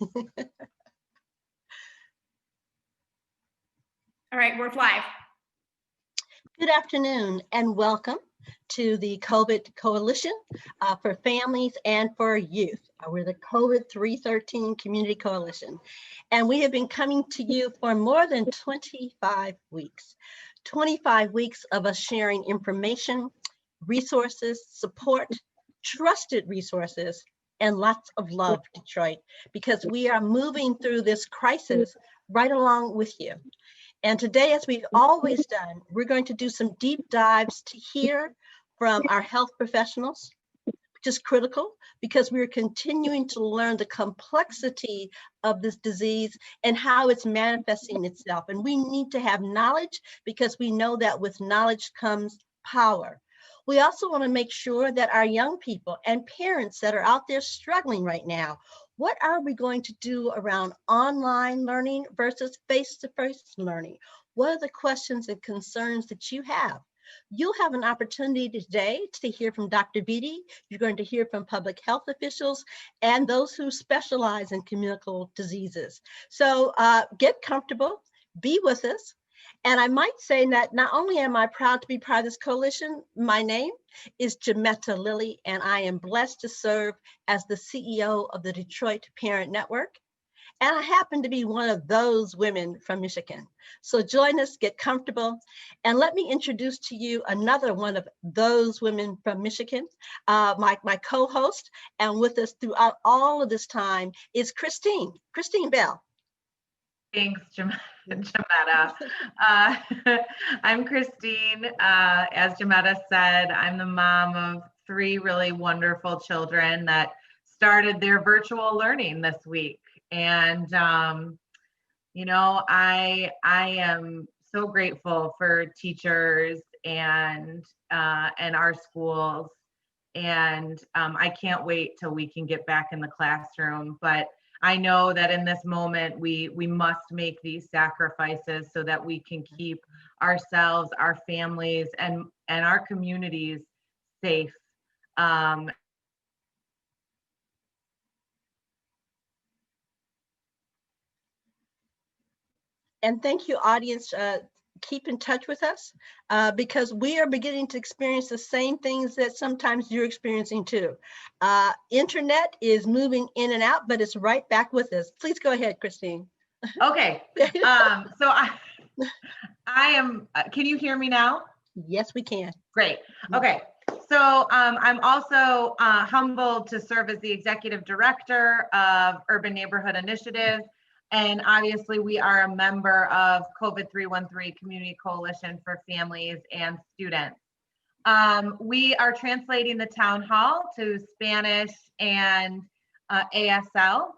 All right, we're live. Good afternoon and welcome to the COVID Coalition for Families and for Youth. We're the COVID313 Community Coalition, and we have been coming to you for more than 25 weeks. 25 weeks of us sharing information, resources, support, trusted resources, and lots of love, Detroit, because we are moving through this crisis right along with you. And today, as we've always done, we're going to do some deep dives to hear from our health professionals, which is critical because we're continuing to learn the complexity of this disease and how it's manifesting itself. And we need to have knowledge because we know that with knowledge comes power. We also want to make sure that our young people and parents that are out there struggling right now, what are we going to do around online learning versus face-to-face learning? What are the questions and concerns that you have? You'll have an opportunity today to hear from Dr. Beatty. You're going to hear from public health officials and those who specialize in communicable diseases. So get comfortable, be with us. And I might say that not only am I proud to be part of this coalition, my name is Jametta Lilly, and I am blessed to serve as the CEO of the Detroit Parent Network. And I happen to be one of those women from Michigan. So join us, get comfortable, and let me introduce to you another one of those women from Michigan, my co-host, and with us throughout all of this time is Christine Bell. Thanks, Jametta. I'm Christine. As Jametta said, I'm the mom of 3 really wonderful children that started their virtual learning this week. And, you know, I am so grateful for teachers and our schools. And I can't wait till we can get back in the classroom. But I know that in this moment, we must make these sacrifices so that we can keep ourselves, our families, and our communities safe. And thank you, audience. Keep in touch with us because we are beginning to experience the same things that sometimes you're experiencing too. Internet is moving in and out, but it's right back with us. Please go ahead, Christine. Okay. So I am, can you hear me now? Yes, we can. Great. Okay. So I'm also humbled to serve as the executive director of Urban Neighborhood Initiative. And obviously we are a member of COVID313 Community Coalition for Families and Students. We are translating the town hall to Spanish and ASL.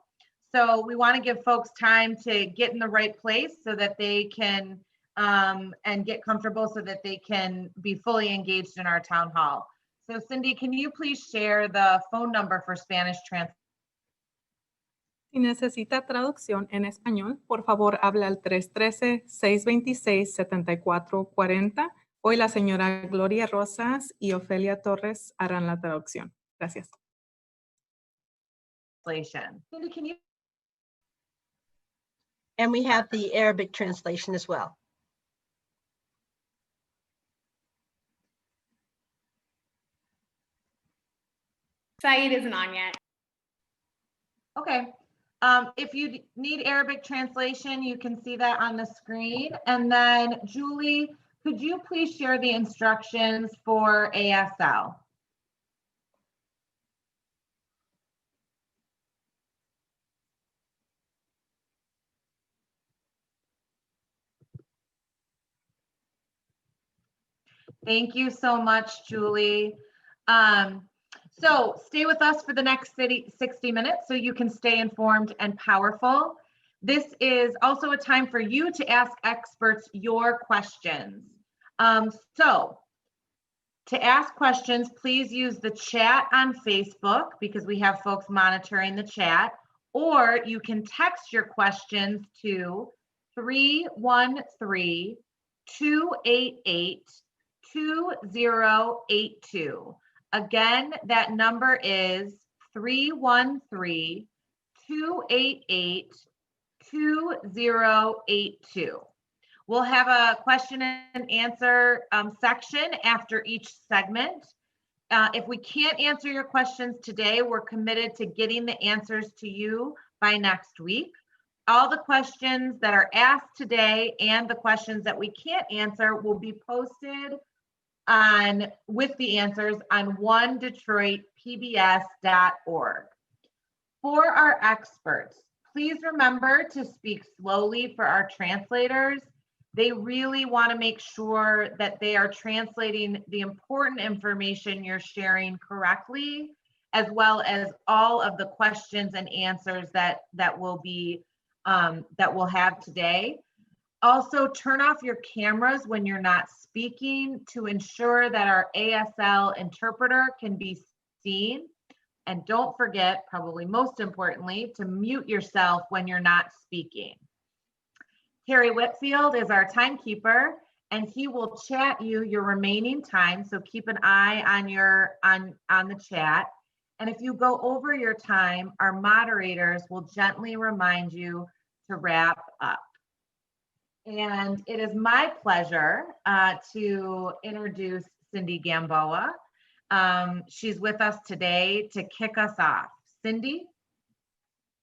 So we want to give folks time to get in the right place so that they can and get comfortable so that they can be fully engaged in our town hall. So Cindy, can you please share the phone number for Spanish translation? Si necesita traducción en español, por favor habla al 313-626-7440. Hoy la señora Gloria Rosas y Ofelia Torres harán la traducción. Gracias. Cindy, can you? And we have the Arabic translation as well. Saeed isn't on yet. Okay. If you need Arabic translation, you can see that on the screen. And then Julie, could you please share the instructions for ASL? Thank you so much, Julie. So stay with us for the next 60 minutes so you can stay informed and powerful. This is also a time for you to ask experts your questions. So to ask questions, please use the chat on Facebook because we have folks monitoring the chat, or you can text your questions to 313-288-2082. Again, that number is 313-288-2082. 288-2082. We'll have a question and answer section after each segment. If we can't answer your questions today, we're committed to getting the answers to you by next week. All the questions that are asked today and the questions that we can't answer will be posted with the answers on onedetroitpbs.org. For our experts, please remember to speak slowly for our translators. They really want to make sure that they are translating the important information you're sharing correctly, as well as all of the questions and answers that we'll have today. Also, turn off your cameras when you're not speaking to ensure that our ASL interpreter can be seen. And don't forget, probably most importantly, to mute yourself when you're not speaking. Terry Whitfield is our timekeeper, and he will chat you your remaining time. So keep an eye on the chat. And if you go over your time, our moderators will gently remind you to wrap up. And it is my pleasure to introduce Cindy Gamboa. She's with us today to kick us off. Cindy?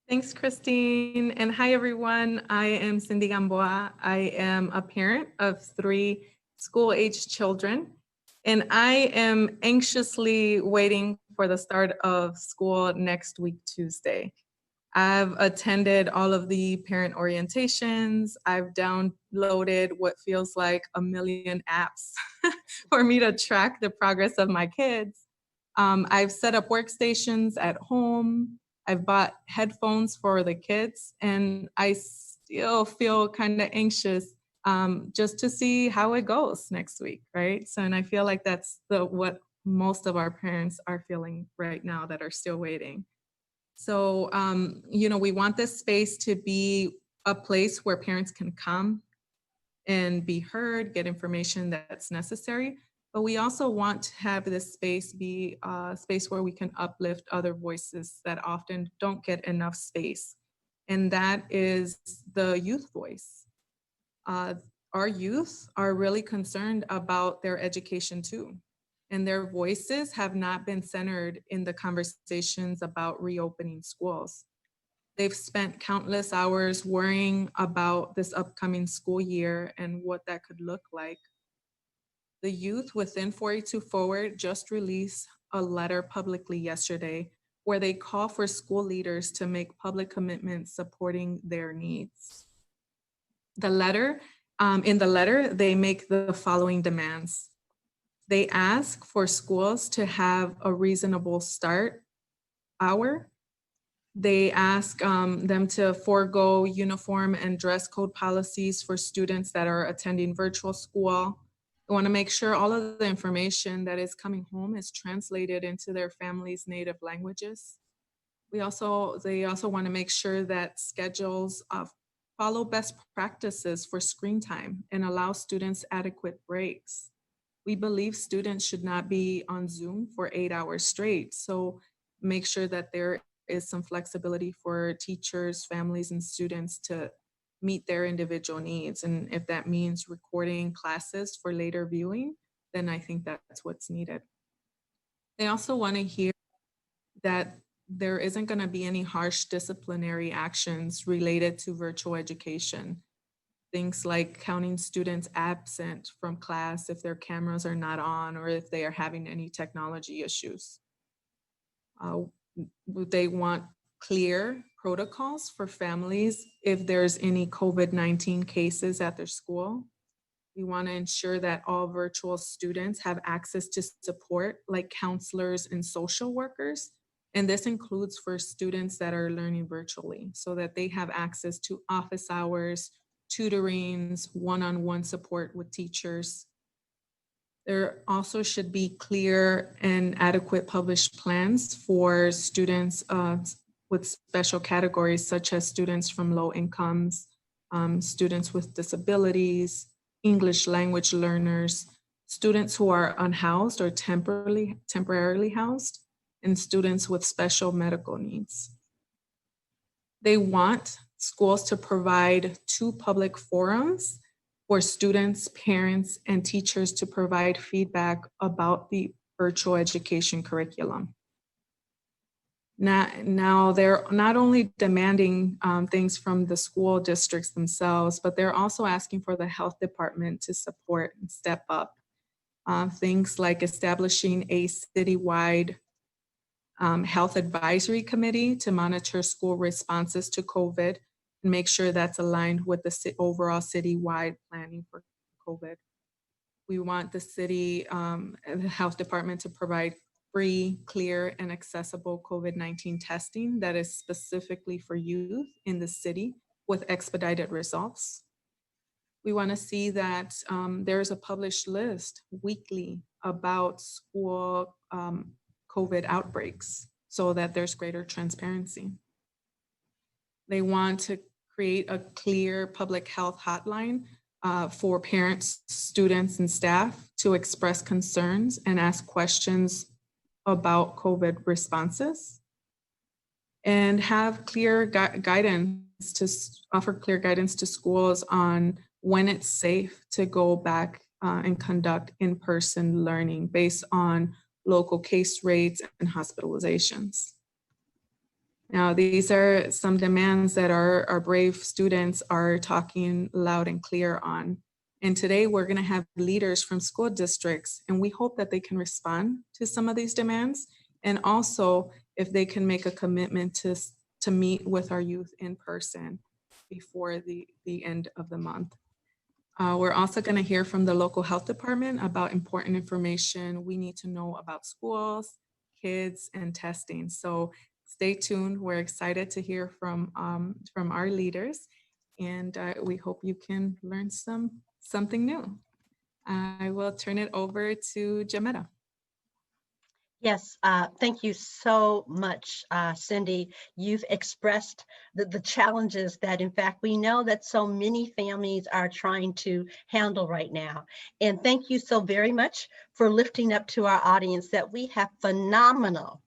Thanks, Christine. And hi, everyone. I am Cindy Gamboa. I am a parent of 3 school-aged children, and I am anxiously waiting for the start of school next week, Tuesday. I've attended all of the parent orientations. I've downloaded what feels like a million apps for me to track the progress of my kids. I've set up workstations at home. I've bought headphones for the kids, and I still feel kind of anxious just to see how it goes next week, right? So, and I feel like that's what most of our parents are feeling right now that are still waiting. So, we want this space to be a place where parents can come and be heard, get information that's necessary. But we also want to have this space be a space where we can uplift other voices that often don't get enough space. And that is the youth voice. Our youth are really concerned about their education too. And their voices have not been centered in the conversations about reopening schools. They've spent countless hours worrying about this upcoming school year and what that could look like. The youth within 482 Forward just released a letter publicly yesterday where they call for school leaders to make public commitments supporting their needs. In the letter, they make the following demands. They ask for schools to have a reasonable start hour. They ask them to forego uniform and dress code policies for students that are attending virtual school. They want to make sure all of the information that is coming home is translated into their family's native languages. They also want to make sure that schedules follow best practices for screen time and allow students adequate breaks. We believe students should not be on Zoom for 8 hours straight. So make sure that there is some flexibility for teachers, families, and students to meet their individual needs. And if that means recording classes for later viewing, then I think that's what's needed. They also want to hear that there isn't going to be any harsh disciplinary actions related to virtual education. Things like counting students absent from class if their cameras are not on or if they are having any technology issues. They want clear protocols for families if there's any COVID-19 cases at their school. We want to ensure that all virtual students have access to support like counselors and social workers. And this includes for students that are learning virtually so that they have access to office hours, tutorings, one-on-one support with teachers. There also should be clear and adequate published plans for students with special categories, such as students from low incomes, students with disabilities, English language learners, students who are unhoused or temporarily housed, and students with special medical needs. They want schools to provide 2 public forums for students, parents, and teachers to provide feedback about the virtual education curriculum. Now they're not only demanding things from the school districts themselves, but they're also asking for the health department to support and step up. Things like establishing a citywide health advisory committee to monitor school responses to COVID and make sure that's aligned with the overall citywide planning for COVID. We want the city and the health department to provide free, clear, and accessible COVID-19 testing that is specifically for youth in the city with expedited results. We want to see that there's a published list weekly about school COVID outbreaks so that there's greater transparency. They want to create a clear public health hotline for parents, students, and staff to express concerns and ask questions about COVID responses, and have clear guidance to offer clear guidance to schools on when it's safe to go back and conduct in-person learning based on local case rates and hospitalizations. Now, these are some demands that our brave students are talking loud and clear on. And today we're going to have leaders from school districts, and we hope that they can respond to some of these demands. And also, if they can make a commitment to meet with our youth in person before the end of the month. We're also going to hear from the local health department about important information we need to know about schools, kids, and testing. So stay tuned. We're excited to hear from our leaders, and we hope you can learn something new. I will turn it over to Jametta. Yes, thank you so much, Cindy. You've expressed the challenges that, in fact, we know that so many families are trying to handle right now. And thank you so very much for lifting up to our audience that we have phenomenal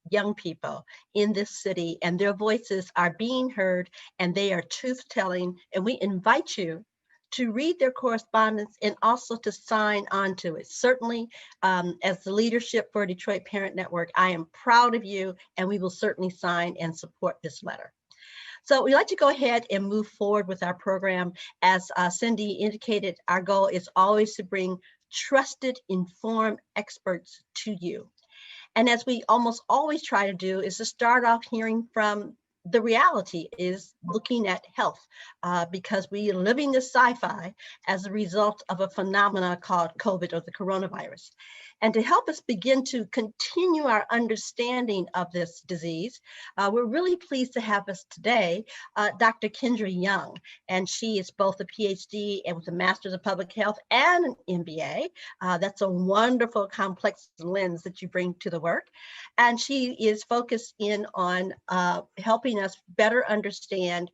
young people in this city, and their voices are being heard, and they are truth-telling. And we invite you to read their correspondence and also to sign on to it. Certainly, as the leadership for Detroit Parent Network, I am proud of you, and we will certainly sign and support this letter. So we'd like to go ahead and move forward with our program. As Cindy indicated, our goal is always to bring trusted, informed experts to you. And as we almost always try to do, is to start off hearing from the reality is looking at health, because we are living this sci-fi as a result of a phenomenon called COVID, or the coronavirus. And to help us begin to continue our understanding of this disease, we're really pleased to have us today, Dr. Kendra Young. And she is both a PhD and with a Master's of Public Health and an MBA. That's a wonderful, complex lens that you bring to the work. And she is focused in on helping us better understand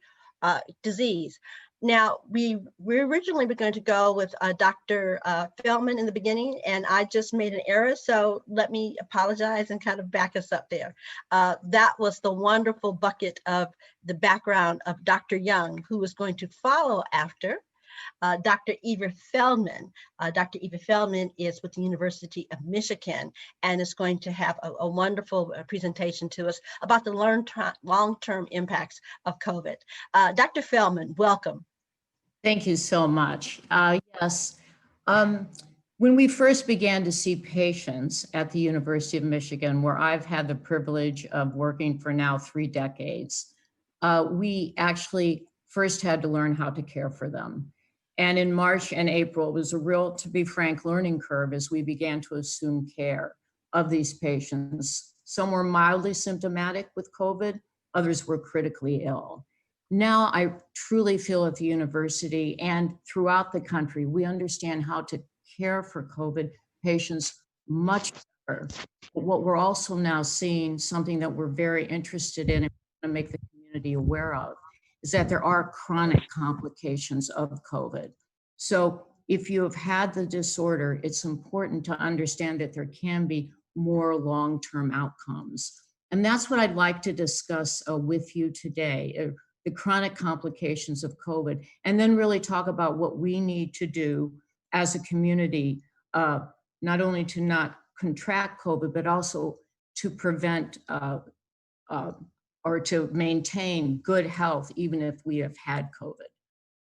disease. Now, we originally were going to go with Dr. Feldman in the beginning, and I just made an error, so let me apologize and kind of back us up there. That was the wonderful bucket of the background of Dr. Young, who was going to follow after Dr. Eva Feldman. Dr. Eva Feldman is with the University of Michigan and is going to have a wonderful presentation to us about the long-term impacts of COVID. Dr. Feldman, welcome. Thank you so much. Yes, when we first began to see patients at the University of Michigan, where I've had the privilege of working for now 3 decades, we actually first had to learn how to care for them. And in March and April, it was a real, to be frank, learning curve as we began to assume care of these patients. Some were mildly symptomatic with COVID, others were critically ill. Now I truly feel at the university and throughout the country, we understand how to care for COVID patients much better. But what we're also now seeing, something that we're very interested in and want to make the community aware of, is that there are chronic complications of COVID. So if you have had the disorder, it's important to understand that there can be more long-term outcomes. And that's what I'd like to discuss with you today, the chronic complications of COVID, and then really talk about what we need to do as a community, not only to not contract COVID, but also to prevent or to maintain good health, even if we have had COVID.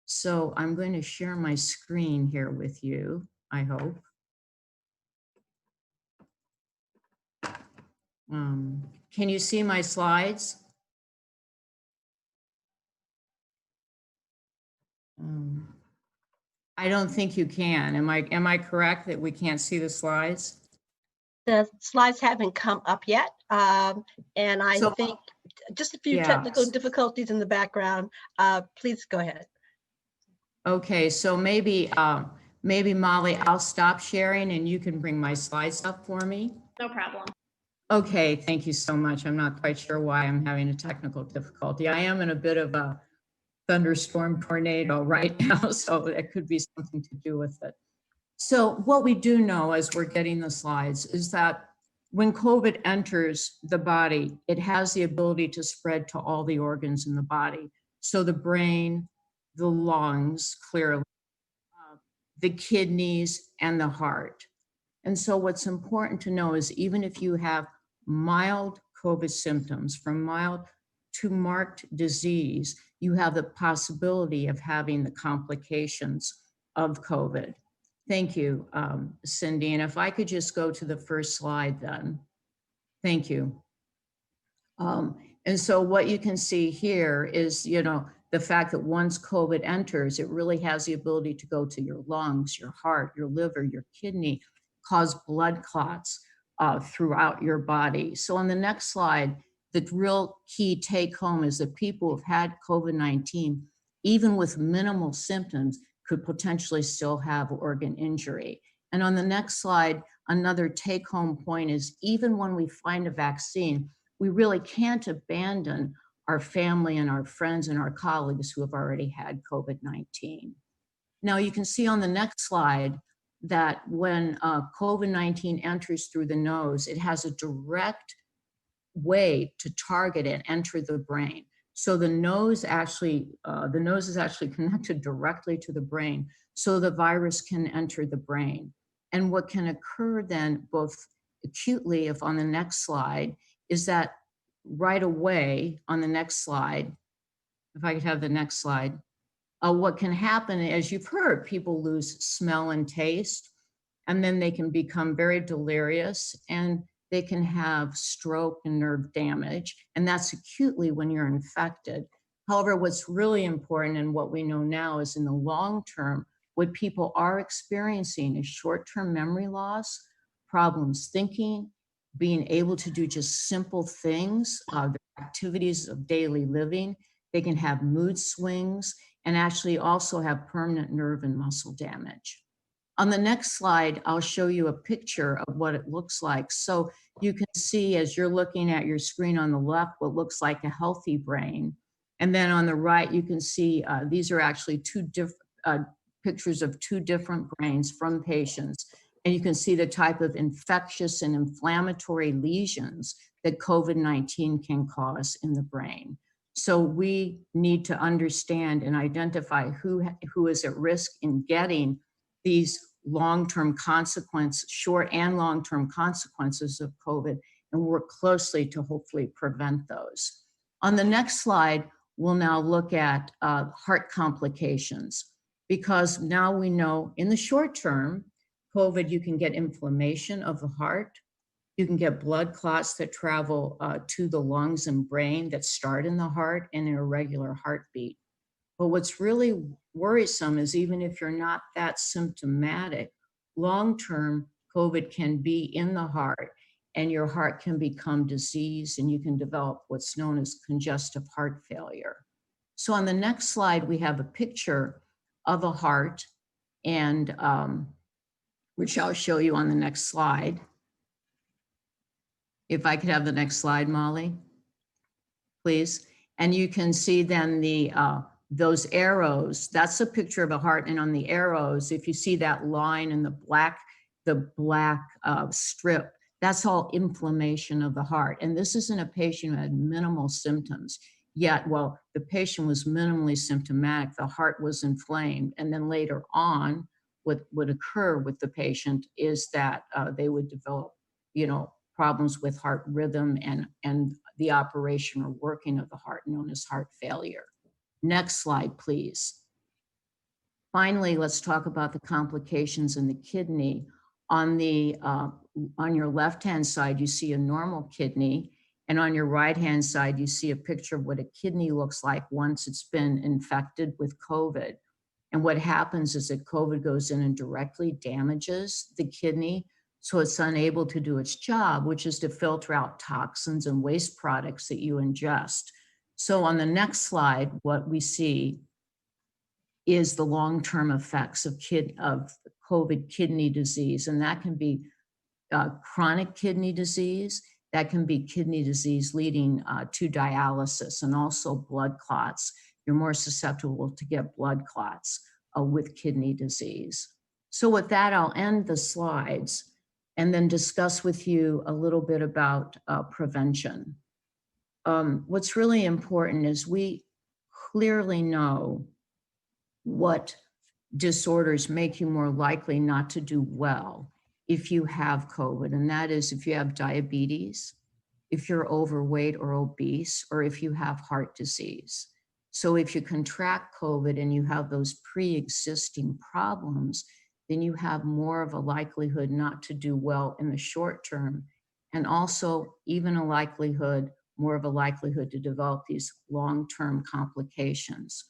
So I'm going to share my screen here with you, I hope. Can you see my slides? I don't think you can. Am I correct that we can't see the slides? The slides haven't come up yet. And I So- think just a few Yeah. technical difficulties in the background. Please go ahead. Okay, so maybe Molly, I'll stop sharing and you can bring my slides up for me. No problem. Okay, thank you so much. I'm not quite sure why I'm having a technical difficulty. I am in a bit of a thunderstorm tornado right now, so it could be something to do with it. So what we do know as we're getting the slides is that when COVID enters the body, it has the ability to spread to all the organs in the body. So the brain, the lungs, clearly, the kidneys, and the heart. And so what's important to know is even if you have mild COVID symptoms, from mild to marked disease, you have the possibility of having the complications of COVID. Thank you, Cindy. And if I could just go to the first slide then. Thank you. And so what you can see here is, the fact that once COVID enters, it really has the ability to go to your lungs, your heart, your liver, your kidney, cause blood clots throughout your body. So on the next slide, the real key take home is that people who've had COVID-19, even with minimal symptoms, could potentially still have organ injury. And on the next slide, another take home point is even when we find a vaccine, we really can't abandon our family and our friends and our colleagues who have already had COVID-19. Now you can see on the next slide that when COVID-19 enters through the nose, it has a direct way to target and enter the brain. So the nose is actually connected directly to the brain, so the virus can enter the brain. And what can occur then, both acutely, if on the next slide, is that right away on the next slide, if I could have the next slide, what can happen, as you've heard, people lose smell and taste, and then they can become very delirious, and they can have stroke and nerve damage, and that's acutely when you're infected. However, what's really important and what we know now is in the long term, what people are experiencing is short-term memory loss, problems thinking, being able to do just simple things, the activities of daily living. They can have mood swings and actually also have permanent nerve and muscle damage. On the next slide, I'll show you a picture of what it looks like. So you can see as you're looking at your screen on the left, what looks like a healthy brain. And then on the right, you can see these are actually two different pictures of two different brains from patients. And you can see the type of infectious and inflammatory lesions that COVID-19 can cause in the brain. So we need to understand and identify who is at risk in getting these long-term consequences, short and long-term consequences of COVID, and work closely to hopefully prevent those. On the next slide, we'll now look at heart complications, because now we know in the short term, COVID, you can get inflammation of the heart, you can get blood clots that travel to the lungs and brain that start in the heart and an irregular heartbeat. But what's really worrisome is even if you're not that symptomatic, long-term COVID can be in the heart and your heart can become diseased and you can develop what's known as congestive heart failure. So on the next slide, we have a picture of a heart, and which I'll show you on the next slide. If I could have the next slide, Molly, please. And you can see then those arrows, that's a picture of a heart. And on the arrows, if you see that line in the black strip, That's all inflammation of the heart. And this isn't a patient who had minimal symptoms. Yet, while the patient was minimally symptomatic, the heart was inflamed. And then later on, what would occur with the patient is that they would develop, problems with heart rhythm and the operation or working of the heart, known as heart failure. Next slide, please. Finally, let's talk about the complications in the kidney. On your left-hand side, you see a normal kidney, and on your right-hand side, you see a picture of what a kidney looks like once it's been infected with COVID. And what happens is that COVID goes in and directly damages the kidney, so it's unable to do its job, which is to filter out toxins and waste products that you ingest. So on the next slide, what we see is the long-term effects of COVID kidney disease, and that can be chronic kidney disease, that can be kidney disease leading to dialysis, and also blood clots. You're more susceptible to get blood clots with kidney disease. So with that, I'll end the slides and then discuss with you a little bit about prevention. What's really important is we clearly know what disorders make you more likely not to do well if you have COVID, and that is if you have diabetes, if you're overweight or obese, or if you have heart disease. So if you contract COVID and you have those pre-existing problems, then you have more of a likelihood not to do well in the short term, and also even more of a likelihood to develop these long-term complications.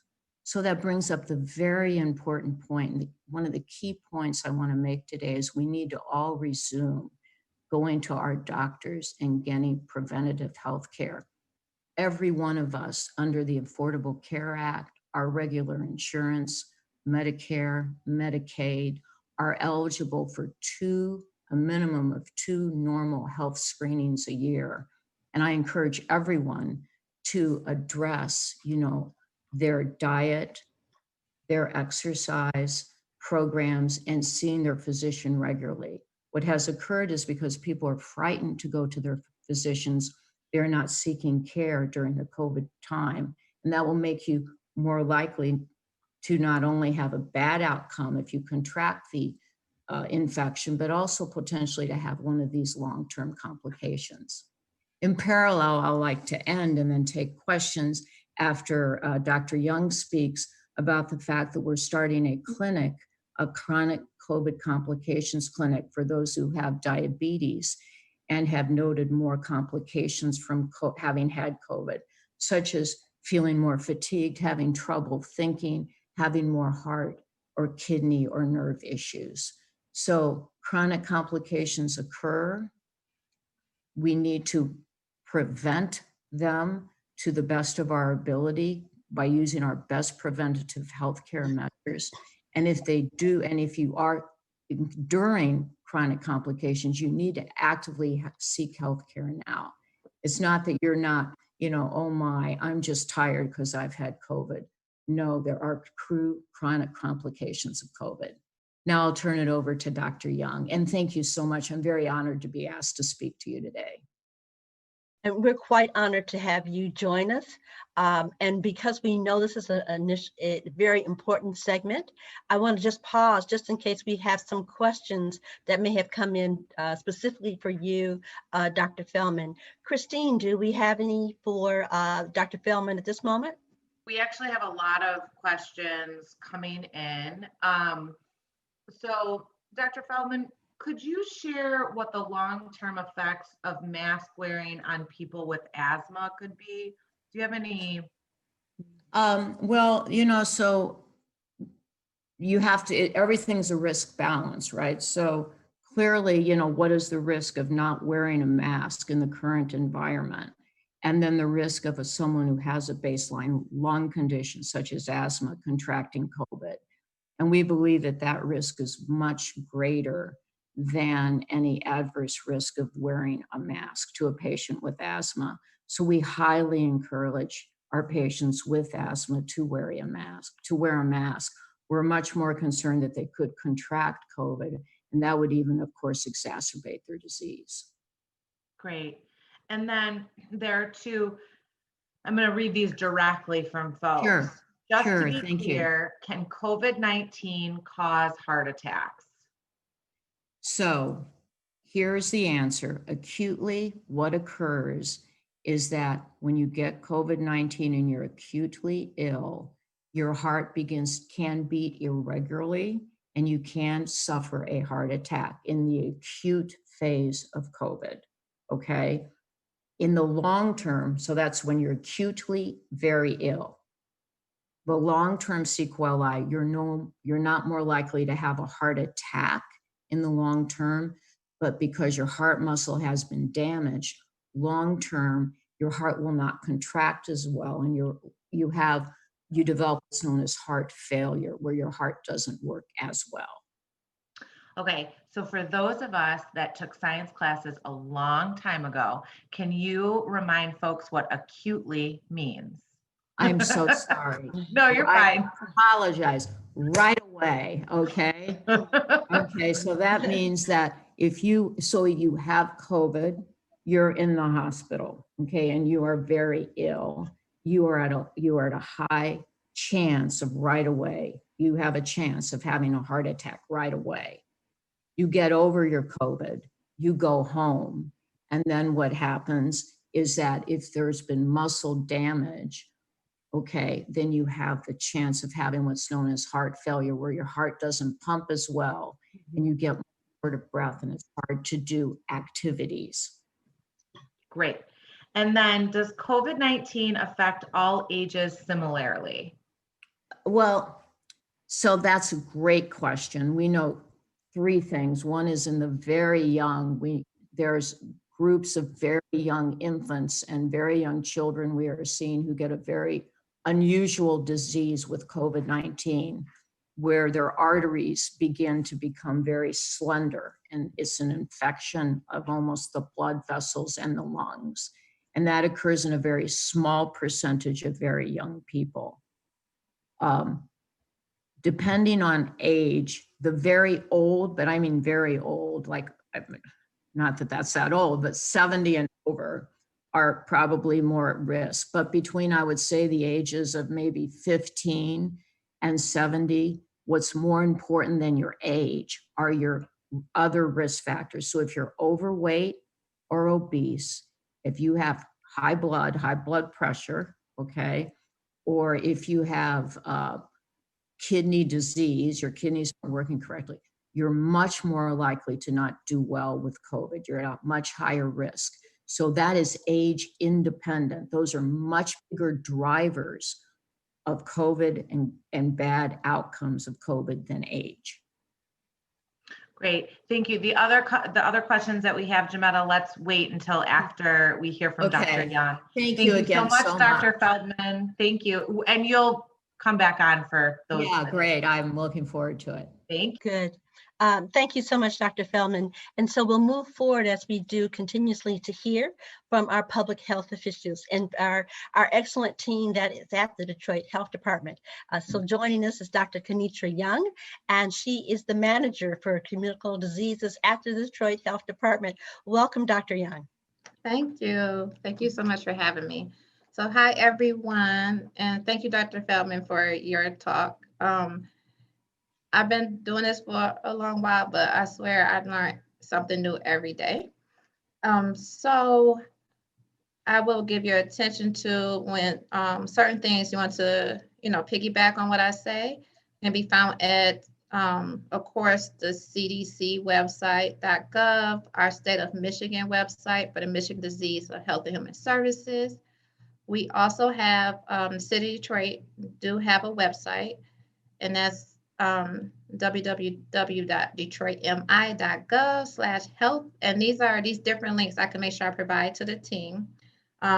So that brings up the very important point. One of the key points I want to make today is we need to all resume going to our doctors and getting preventative health care. Every one of us under the Affordable Care Act, our regular insurance, Medicare, Medicaid, are eligible for a minimum of 2 normal health screenings a year. And I encourage everyone to address, their diet, their exercise programs, and seeing their physician regularly. What has occurred is because people are frightened to go to their physicians, they're not seeking care during the COVID time. And that will make you more likely to not only have a bad outcome if you contract the infection, but also potentially to have one of these long-term complications. In parallel, I'd like to end and then take questions after Dr. Young speaks about the fact that we're starting a clinic, a chronic COVID complications clinic for those who have diabetes and have noted more complications from having had COVID, such as feeling more fatigued, having trouble thinking, having more heart or kidney or nerve issues. So chronic complications occur. We need to prevent them to the best of our ability by using our best preventative healthcare measures. And if they do, and if you are during chronic complications, you need to actively seek healthcare now. It's not that you're not, oh my, I'm just tired because I've had COVID. No, there are true chronic complications of COVID. Now I'll turn it over to Dr. Young. And thank you so much. I'm very honored to be asked to speak to you today. And we're quite honored to have you join us. And because we know this is a very important segment, I want to just pause just in case we have some questions that may have come in specifically for you, Dr. Feldman. Christine, do we have any for Dr. Feldman at this moment? We actually have a lot of questions coming in. So Dr. Feldman, could you share what the long-term effects of mask wearing on people with asthma could be? Do you have any? Well, so you have to, everything's a risk balance, right? So clearly, what is the risk of not wearing a mask in the current environment? And then the risk of someone who has a baseline lung condition, such as asthma, contracting COVID. And we believe that that risk is much greater than any adverse risk of wearing a mask to a patient with asthma. So we highly encourage our patients with asthma to wear a mask. We're much more concerned that they could contract COVID, and that would even, of course, exacerbate their disease. Great. And then there are two, I'm going to read these directly from folks. Sure, Just sure, to be thank you. clear, can COVID-19 cause heart attacks? So here's the answer. Acutely, what occurs is that when you get COVID-19 and you're acutely ill, your heart can beat irregularly and you can suffer a heart attack in the acute phase of COVID, okay? In the long term, so that's when you're acutely very ill. The long-term sequelae, you're not more likely to have a heart attack in the long term, but because your heart muscle has been damaged, long term, your heart will not contract as well, and you develop what's known as heart failure, where your heart doesn't work as well. Okay, so for those of us that took science classes a long time ago, can you remind folks what acutely means? I'm so sorry. No, you're I fine. apologize right away, okay? Okay, so that means that you have COVID, you're in the hospital, okay, and you are very ill. You are at a high chance of right away. You have a chance of having a heart attack right away. You get over your COVID, you go home, and then what happens is that if there's been muscle damage, okay, then you have the chance of having what's known as heart failure, where your heart doesn't pump as well and you get short of breath and it's hard to do activities. Great. And then does COVID-19 affect all ages similarly? Well, so that's a great question. We know three things. One is in the very young, there's groups of very young infants and very young children we are seeing who get a very unusual disease with COVID-19, where their arteries begin to become very slender, and it's an infection of almost the blood vessels and the lungs. And that occurs in a very small percentage of very young people. Depending on age, the very old, but I mean very old, like, not that that's that old, but 70 and over are probably more at risk. But between, I would say, the ages of maybe 15 and 70, what's more important than your age are your other risk factors. So if you're overweight or obese, if you have high blood pressure, okay, or if you have kidney disease, your kidneys aren't working correctly, you're much more likely to not do well with COVID. You're at a much higher risk. So that is age independent. Those are much bigger drivers of COVID and bad outcomes of COVID than age. Great, thank you. The other questions that we have, Jametta, let's wait until after we hear from Okay. Dr. Young. Thank you again so much, Dr. Feldman. Thank you. And you'll come back on for those. Yeah, great. I'm looking forward to it. Thank you. Good. Thank you so much, Dr. Feldman. And so we'll move forward as we do continuously to hear from our public health officials and our excellent team that is at the Detroit Health Department. So joining us is Dr. Kendra Young, and she is the manager for communicable diseases at the Detroit Health Department. Welcome, Dr. Young. Thank you. Thank you so much for having me. So hi, everyone. And thank you, Dr. Feldman, for your talk. I've been doing this for a long while, but I swear I've learned something new every day. So I will give your attention to when certain things you want to, piggyback on what I say, can be found at, of course, the CDC website.gov, our state of Michigan website for the Michigan Disease of Health and Human Services. We also have City of Detroit do have a website, and that's www.detroitmi.gov/health. And these different links I can make sure I provide to the team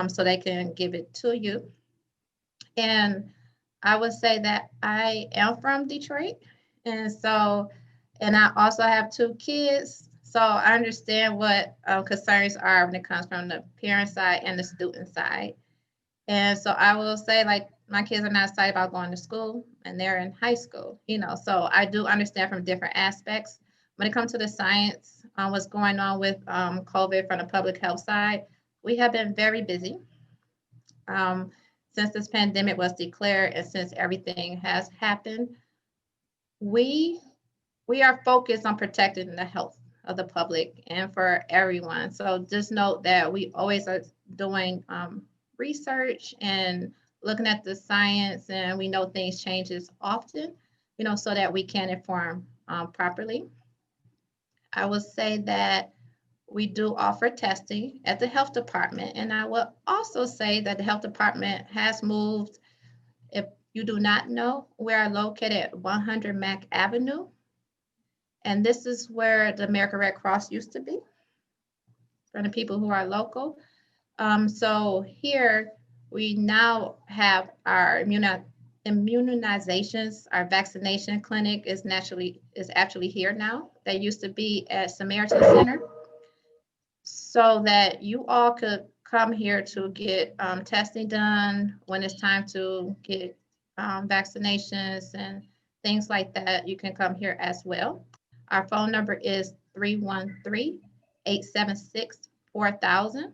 so they can give it to you. And I would say that I am from Detroit. And I also have 2 kids. So I understand what concerns are when it comes from the parent side and the student side. And so I will say, like, my kids are not excited about going to school and they're in high school, so I do understand from different aspects. When it comes to the science, what's going on with COVID from the public health side, we have been very busy. Since this pandemic was declared and since everything has happened, we are focused on protecting the health of the public and for everyone. So just note that we always are doing research and looking at the science, and we know things changes often, so that we can inform properly. I will say that we do offer testing at the health department, and I will also say that the health department has moved. If you do not know, we are located at 100 Mack Avenue, and this is where the American Red Cross used to be, for the people who are local. So here we now have our immunizations, our vaccination clinic is actually here now. They used to be at Samaritan Center, so that you all could come here to get testing done when it's time to get vaccinations and things like that. You can come here as well. Our phone number is 313-876-4000.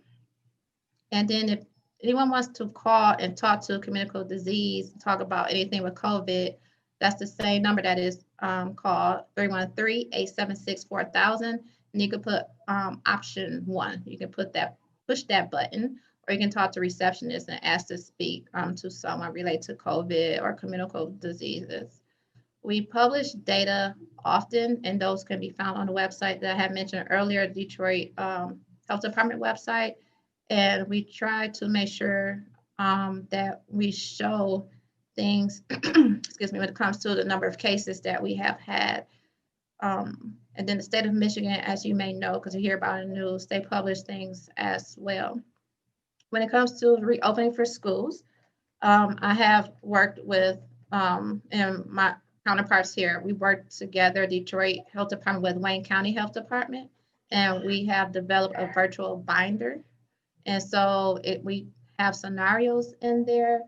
And then if anyone wants to call and talk to communicable disease, talk about anything with COVID, that's the same number that is called 313-876-4000. And you can put option 1. You can push that button, or you can talk to receptionists and ask to speak to someone related to COVID or communicable diseases. We publish data often, and those can be found on the website that I had mentioned earlier, Detroit Health Department website. And we try to make sure that we show things, excuse me, when it comes to the number of cases that we have had. And then the state of Michigan, as you may know, because you hear about it in the news, they publish things as well. When it comes to reopening for schools, I have worked with, and my counterparts here, we worked together, Detroit Health Department with Wayne County Health Department, and we have developed a virtual binder. And so we have scenarios in there.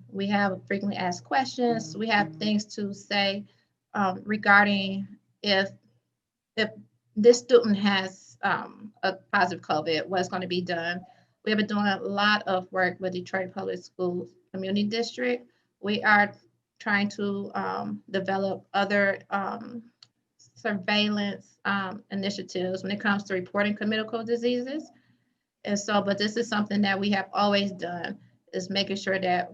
We have frequently asked questions. We have things to say regarding if this student has a positive COVID, what's going to be done. We have been doing a lot of work with Detroit Public Schools Community District. We are trying to develop other surveillance initiatives when it comes to reporting communicable diseases. And so, but this is something that we have always done, is making sure that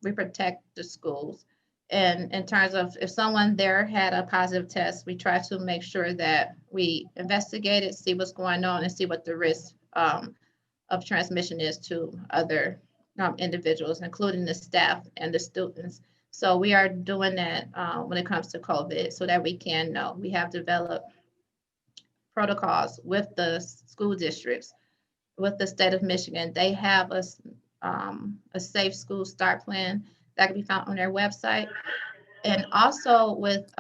we protect the schools. And in terms of if someone there had a positive test, we try to make sure that we investigate it, see what's going on, and see what the risk of transmission is to other individuals, including the staff and the students. So we are doing that when it comes to COVID, so that we can know. We have developed protocols with the school districts, with the state of Michigan. They have a safe school start plan that can be found on their website. And also with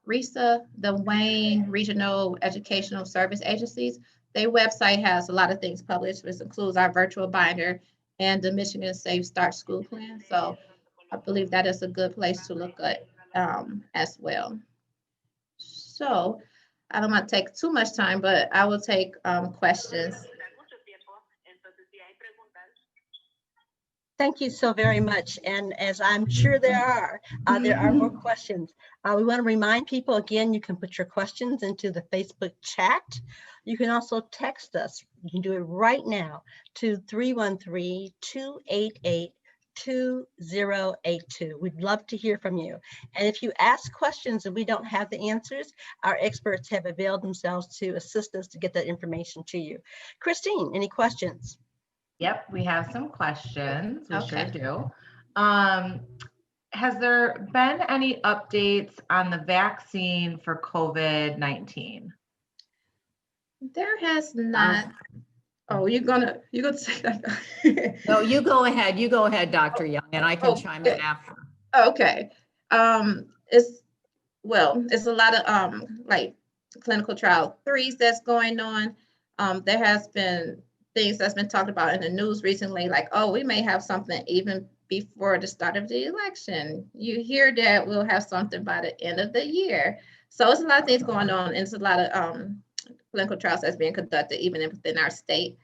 RESA, the Wayne Regional Educational Service Agencies, their website has a lot of things published, which includes our virtual binder and the Michigan Safe Start School Plan. So I believe that is a good place to look at as well. So I don't want to take too much time, but I will take questions. Thank you so very much. And as I'm sure there are more questions. We want to remind people again, you can put your questions into the Facebook chat. You can also text us. You can do it right now to 313-288-2082. We'd love to hear from you. And if you ask questions and we don't have the answers, our experts have availed themselves to assist us to get that information to you. Christine, any questions? Yep, we have some questions. We Okay. sure do. Has there been any updates on the vaccine for COVID-19? There has not. Oh, you're gonna say that. No, you go ahead, Dr. Young, and I can chime in after. Okay. It's a lot of like clinical trial 3s that's going on. There has been things that's been talked about in the news recently, like, oh, we may have something even before the start of the election. You hear that we'll have something by the end of the year. So it's a lot of things going on, and it's a lot of clinical trials that's being conducted even within our state,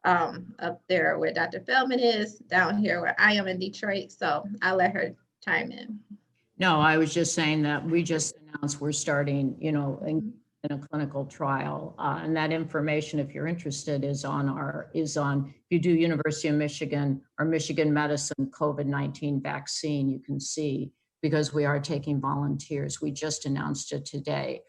up there where Dr. Feldman is, down here where I am in Detroit. So I'll let her chime in. No, I was just saying that we just announced we're starting, in a clinical trial. And that information, if you're interested, is on, if you do University of Michigan or Michigan Medicine COVID-19 vaccine, you can see, because we are taking volunteers. We just announced it today.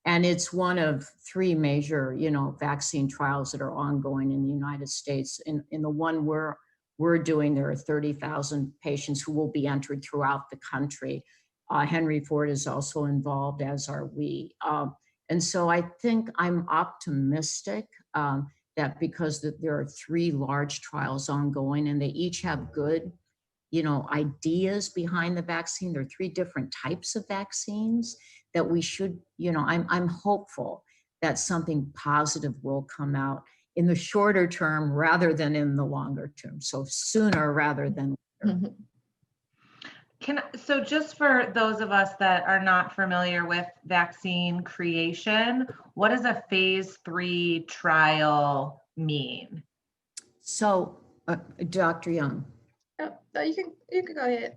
And it's one of 3 major, vaccine trials that are ongoing in the United States. In the one we're doing, there are 30,000 patients who will be entered throughout the country. Henry Ford is also involved, as are we. And so I think I'm optimistic that because there are 3 large trials ongoing and they each have good, ideas behind the vaccine. There are 3 different types of vaccines that we should, I'm hopeful that something positive will come out in the shorter term rather than in the longer term. So sooner rather than later. So just for those of us that are not familiar with vaccine creation, what does a phase 3 trial mean? So, Dr. Young. Oh, so you can go ahead.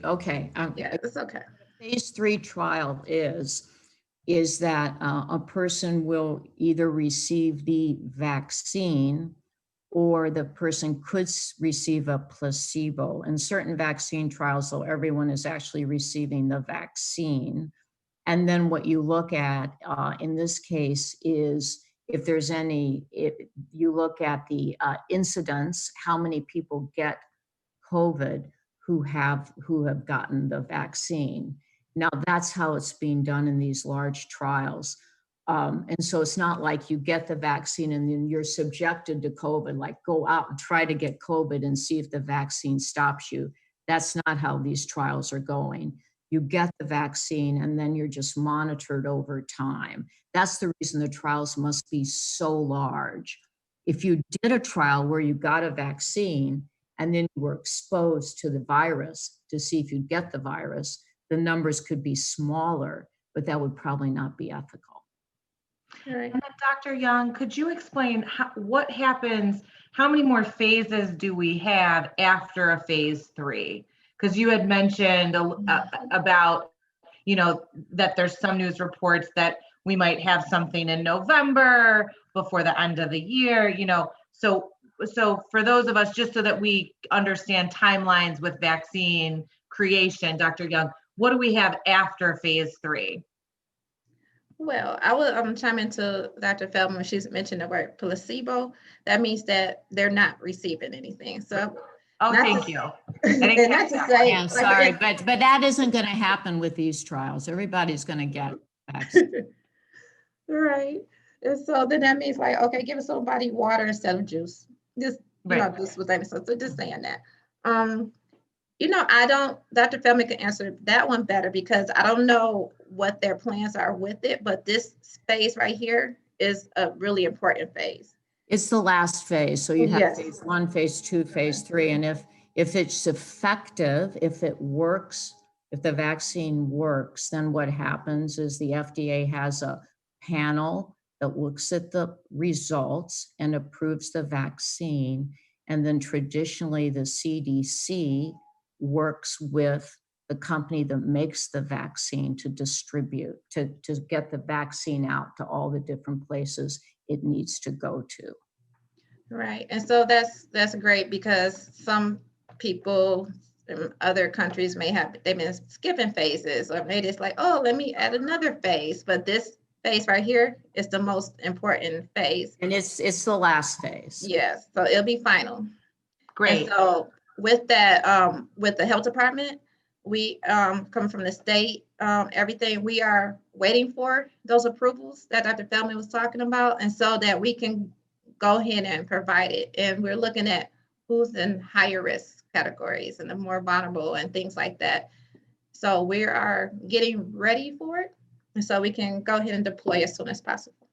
Okay. Yeah, it's okay. Phase 3 trial is that a person will either receive the vaccine or the person could receive a placebo. In certain vaccine trials, though, everyone is actually receiving the vaccine. And then what you look at in this case is if you look at the incidence, how many people get COVID who have gotten the vaccine. Now that's how it's being done in these large trials. And so it's not like you get the vaccine and then you're subjected to COVID, like go out and try to get COVID and see if the vaccine stops you. That's not how these trials are going. You get the vaccine and then you're just monitored over time. That's the reason the trials must be so large. If you did a trial where you got a vaccine and then you were exposed to the virus to see if you'd get the virus, the numbers could be smaller, but that would probably not be ethical. Right. And then Dr. Young, could you explain what happens, how many more phases do we have after a phase 3? Because you had mentioned about, that there's some news reports that we might have something in November before the end of the year, so for those of us, just so that we understand timelines with vaccine creation, Dr. Young, what do we have after phase 3? Well, I will chime into Dr. Feldman when she's mentioned the word placebo. That means that they're not receiving anything. So, Thank you. And not to say, Yeah, sorry, but that isn't going to happen with these trials. Everybody's going to get vaccinated. Right. And so then that means like, okay, give somebody water instead of juice. Just, this was so just saying that. Dr. Feldman can answer that one better because I don't know what their plans are with it, but this phase right here is a really important phase. It's the last phase. So you have Yes. phase 1, phase 2, phase 3. And if it's effective, if it works, if the vaccine works, then what happens is the FDA has a panel that looks at the results and approves the vaccine. And then traditionally the CDC works with the company that makes the vaccine to distribute, to get the vaccine out to all the different places it needs to go to. Right. And so that's great because some people in other countries they've been skipping phases, or maybe it's like, oh, let me add another phase. But this phase right here is the most important phase. And it's the last phase. Yes. So it'll be final. Great. And so with that, with the health department, we come from the state, everything we are waiting for those approvals that Dr. Feldman was talking about. And so that we can go ahead and provide it. And we're looking at who's in higher risk categories and the more vulnerable and things like that. So we are getting ready for it. And so we can go ahead and deploy as soon as possible.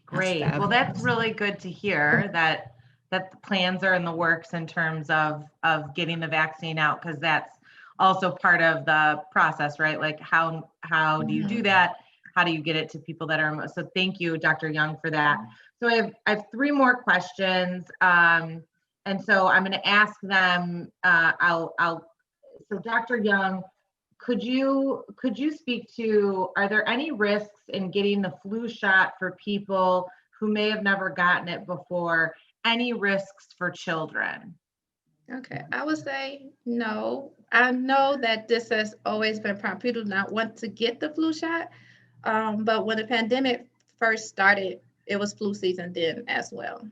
Great. Well, that's really good to hear that that the plans are in the works in terms of getting the vaccine out, because that's also part of the process, right? Like how do you do that? How do you get it to people that are, so thank you, Dr. Young, for that. So I have 3 more questions. And so I'm going to ask them, so Dr. Young, could you speak to, are there any risks in getting the flu shot for people who may have never gotten it before? Any risks for children? Okay, I would say no. I know that this has always been a problem. People do not want to get the flu shot. But when the pandemic first started, it was flu season then as well.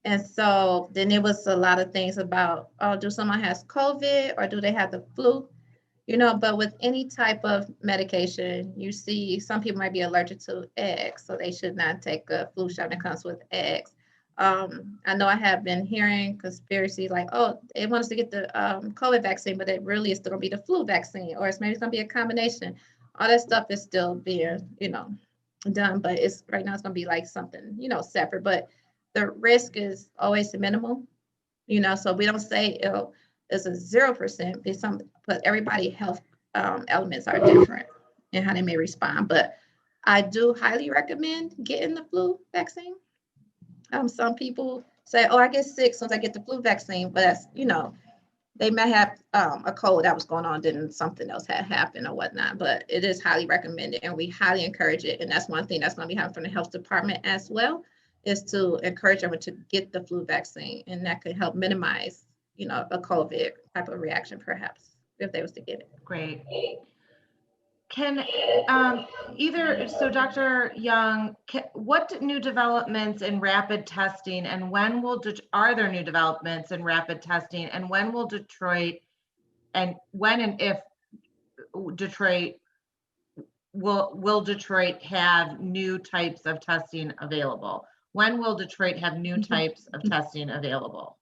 And so then it was a lot of things about, oh, do someone has COVID or do they have the flu? You know, but with any type of medication, you see some people might be allergic to eggs, so they should not take a flu shot that comes with eggs. I know I have been hearing conspiracy like, oh, they want us to get the COVID vaccine, but it really is still gonna be the flu vaccine, or it's maybe it's gonna be a combination. All that stuff is still being, done, but it's right now it's gonna be like something, separate. But the risk is always minimal, so we don't say it's a 0%, but everybody health elements are different in how they may respond. But I do highly recommend getting the flu vaccine. Some people say, oh, I get sick once I get the flu vaccine, but that's, they may have a cold that was going on, then something else had happened or whatnot, but it is highly recommended and we highly encourage it. And that's one thing that's going to be happening from the health department as well, is to encourage everyone to get the flu vaccine, and that could help minimize, a COVID type of reaction perhaps if they was to get it. Great. Can so Dr. Young, what new developments in rapid testing, and when will are there new developments in rapid testing, and when will Detroit, and when and if Detroit will Detroit have new types of testing available? When will Detroit have new types of testing available?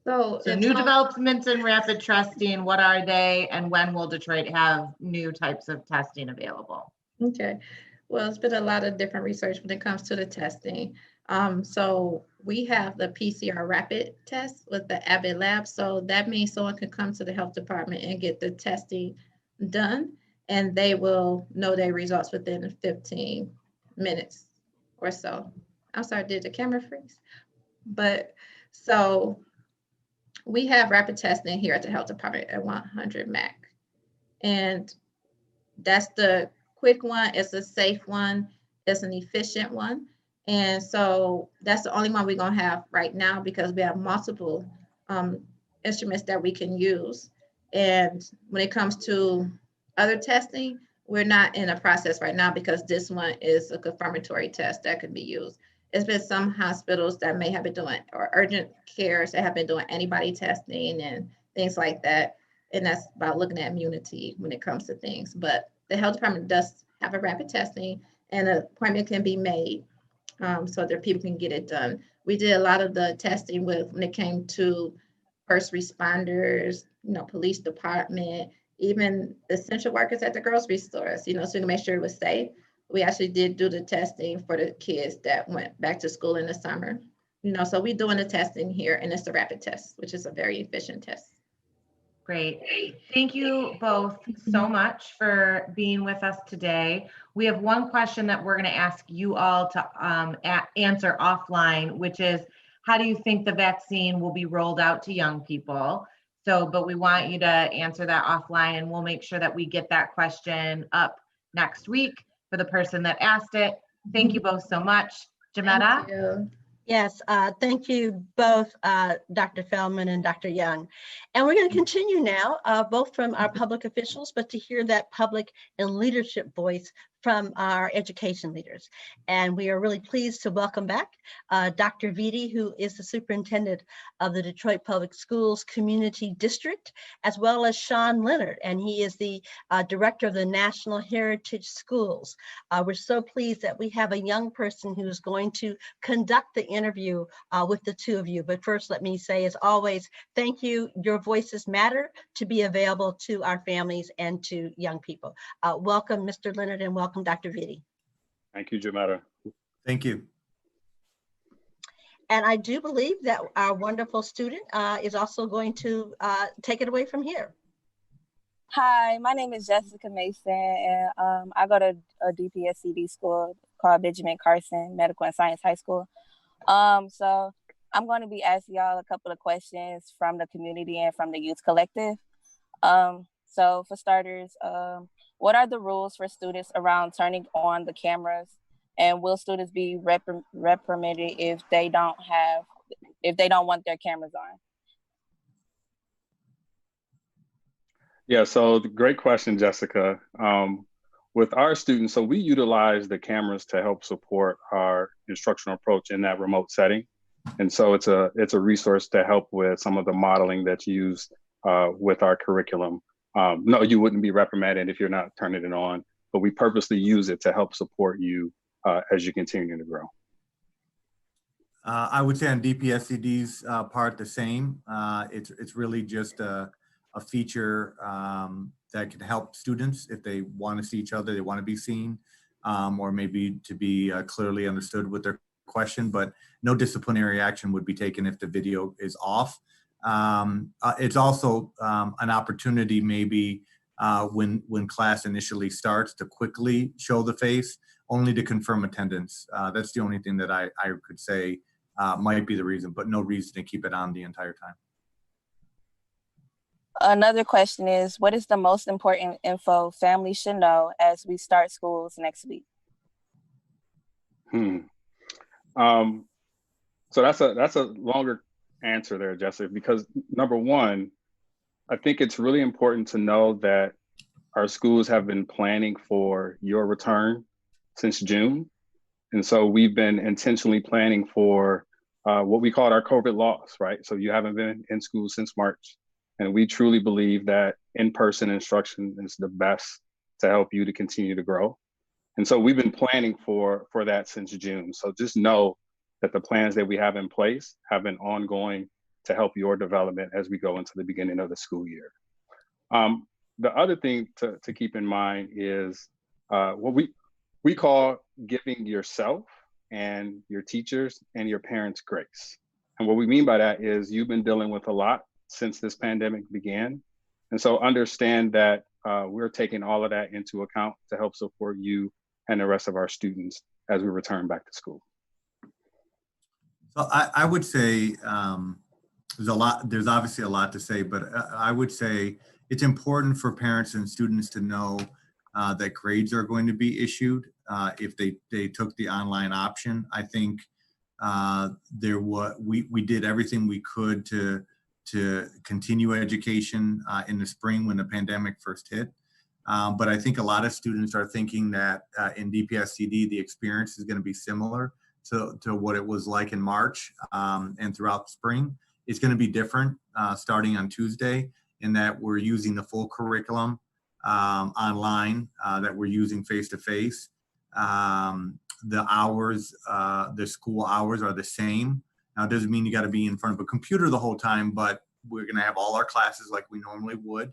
So new developments in rapid testing, what are they, and when will Detroit have new types of testing available? Okay, well, it's been a lot of different research when it comes to the testing. So we have the PCR rapid test with the Abbott lab. So that means someone can come to the health department and get the testing done, and they will know their results within 15 minutes or so. I'm sorry, did the camera freeze? But so we have rapid testing here at the health department at 100 MAC. And that's the quick one, it's a safe one, it's an efficient one. And so that's the only one we're gonna have right now because we have multiple instruments that we can use. And when it comes to other testing, we're not in a process right now because this one is a confirmatory test that could be used. There's been some hospitals that may have been doing, or urgent cares that have been doing antibody testing and things like that. And that's about looking at immunity when it comes to things. But the health department does have a rapid testing, and an appointment can be made so that people can get it done. We did a lot of the testing when it came to first responders, police department, even essential workers at the grocery stores, so we can make sure it was safe. We actually did do the testing for the kids that went back to school in the summer, so we're doing the testing here, and it's the rapid test, which is a very efficient test. Great. Thank you both so much for being with us today. We have one question that we're going to ask you all to answer offline, which is, how do you think the vaccine will be rolled out to young people? But we want you to answer that offline, and we'll make sure that we get that question up next week for the person that asked it. Thank you both so much. Jametta? Thank you. Yes, thank you both, Dr. Feldman and Dr. Young. And we're going to continue now, both from our public officials, but to hear that public and leadership voice from our education leaders. And we are really pleased to welcome back Dr. Vitti, who is the superintendent of the Detroit Public Schools Community District, as well as Sean Leonard, and he is the director of the National Heritage Schools. We're so pleased that we have a young person who is going to conduct the interview with the two of you. But first, let me say, as always, thank you. Your voices matter to be available to our families and to young people. Welcome, Mr. Leonard, and welcome, Dr. Vitti. Thank you, Jametta. Thank you. And I do believe that our wonderful student is also going to take it away from here. Hi, my name is Jessica Mason, and I go to a DPSCD school called Benjamin Carson Medical and Science High School. So I'm going to be asking y'all a couple of questions from the community and from the youth collective. So for starters, what are the rules for students around turning on the cameras, and will students be reprimanded if they don't want their cameras on? Yeah, so great question, Jessica. With our students, so we utilize the cameras to help support our instructional approach in that remote setting. And so it's a resource to help with some of the modeling that's used with our curriculum. No, you wouldn't be reprimanded if you're not turning it on, but we purposely use it to help support you as you continue to grow. I would say on DPSCD's part the same. It's really just a feature that can help students if they want to see each other, they want to be seen, or maybe to be clearly understood with their question, but no disciplinary action would be taken if the video is off. It's also an opportunity maybe when class initially starts to quickly show the face, only to confirm attendance. That's the only thing that I could say might be the reason, but no reason to keep it on the entire time. Another question is, what is the most important info families should know as we start schools next week? So that's a longer answer there, Jessica, because number one, I think it's really important to know that our schools have been planning for your return since June. And so we've been intentionally planning for what we call our COVID loss, right? So you haven't been in school since March. And we truly believe that in-person instruction is the best to help you to continue to grow. And so we've been planning for that since June. So just know that the plans that we have in place have been ongoing to help your development as we go into the beginning of the school year. The other thing to keep in mind is what we call giving yourself and your teachers and your parents grace. And what we mean by that is you've been dealing with a lot since this pandemic began. And so understand that we're taking all of that into account to help support you and the rest of our students as we return back to school. So I would say there's obviously a lot to say, but I would say it's important for parents and students to know that grades are going to be issued if they took the online option. I think we did everything we could to continue education in the spring when the pandemic first hit. But I think a lot of students are thinking that in DPSCD, the experience is going to be similar to what it was like in March and throughout the spring. It's going to be different starting on Tuesday in that we're using the full curriculum online, that we're using face-to-face. The hours, the school hours are the same. Now, it doesn't mean you got to be in front of a computer the whole time, but we're going to have all our classes like we normally would,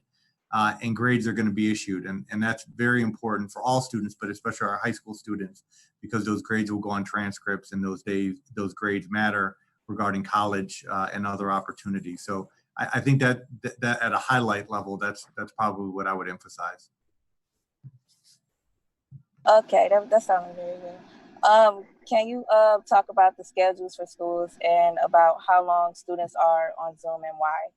and grades are going to be issued. And that's very important for all students, but especially our high school students, because those grades will go on transcripts, and those grades matter regarding college and other opportunities. So I think that at a highlight level, that's probably what I would emphasize. Okay, that sounds very good. Can you talk about the schedules for schools and about how long students are on Zoom and why?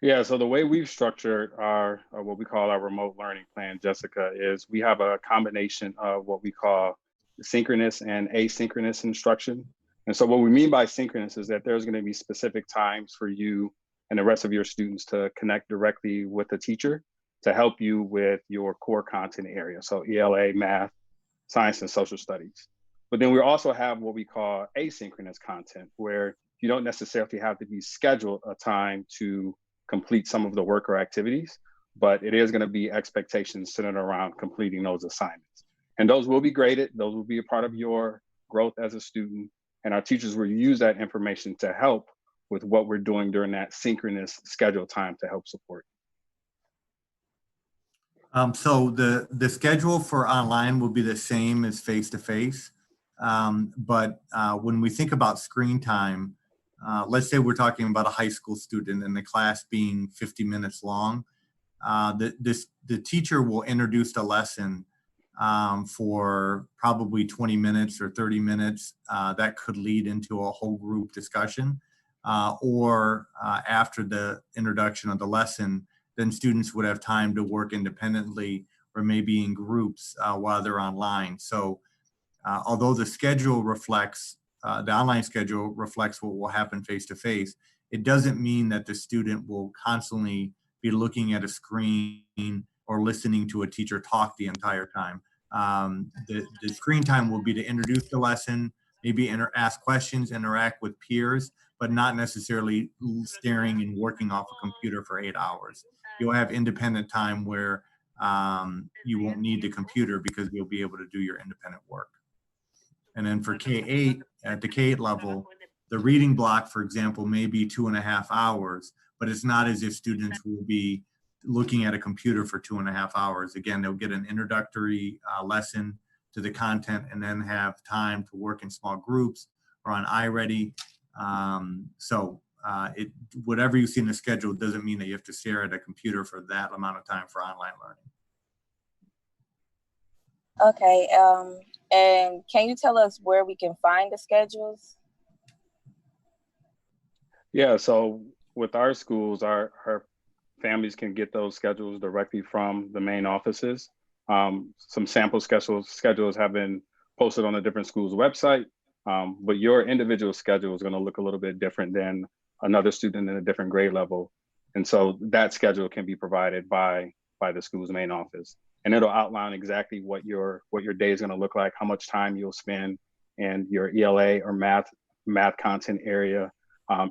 Yeah, so the way we've structured our what we call our remote learning plan, Jessica, is we have a combination of what we call synchronous and asynchronous instruction. And so what we mean by synchronous is that there's going to be specific times for you and the rest of your students to connect directly with the teacher to help you with your core content area. So ELA, math, science, and social studies. But then we also have what we call asynchronous content, where you don't necessarily have to be scheduled a time to complete some of the work or activities, but it is going to be expectations centered around completing those assignments. And those will be graded. Those will be a part of your growth as a student. And our teachers will use that information to help with what we're doing during that synchronous scheduled time to help support. So the schedule for online will be the same as face-to-face. But when we think about screen time, let's say we're talking about a high school student and the class being 50 minutes long, the teacher will introduce the lesson for probably 20 minutes or 30 minutes. That could lead into a whole group discussion. Or after the introduction of the lesson, then students would have time to work independently or maybe in groups while they're online. So although the schedule reflects, the online schedule reflects what will happen face-to-face, it doesn't mean that the student will constantly be looking at a screen or listening to a teacher talk the entire time. The screen time will be to introduce the lesson, maybe ask questions, interact with peers, but not necessarily staring and working off a computer for 8 hours. You'll have independent time where you won't need the computer because you'll be able to do your independent work. And then for K-8, at the K-8 level, the reading block, for example, may be 2.5 hours, but it's not as if students will be looking at a computer for 2.5 hours. Again, they'll get an introductory lesson to the content and then have time to work in small groups or on iReady. Whatever you see in the schedule doesn't mean that you have to stare at a computer for that amount of time for online learning. Okay, and can you tell us where we can find the schedules? Yeah, so with our schools, our families can get those schedules directly from the main offices. Some sample schedules have been posted on the different schools' website, but your individual schedule is going to look a little bit different than another student in a different grade level. And so that schedule can be provided by the school's main office. And it'll outline exactly what your day is going to look like, how much time you'll spend in your ELA or math content area,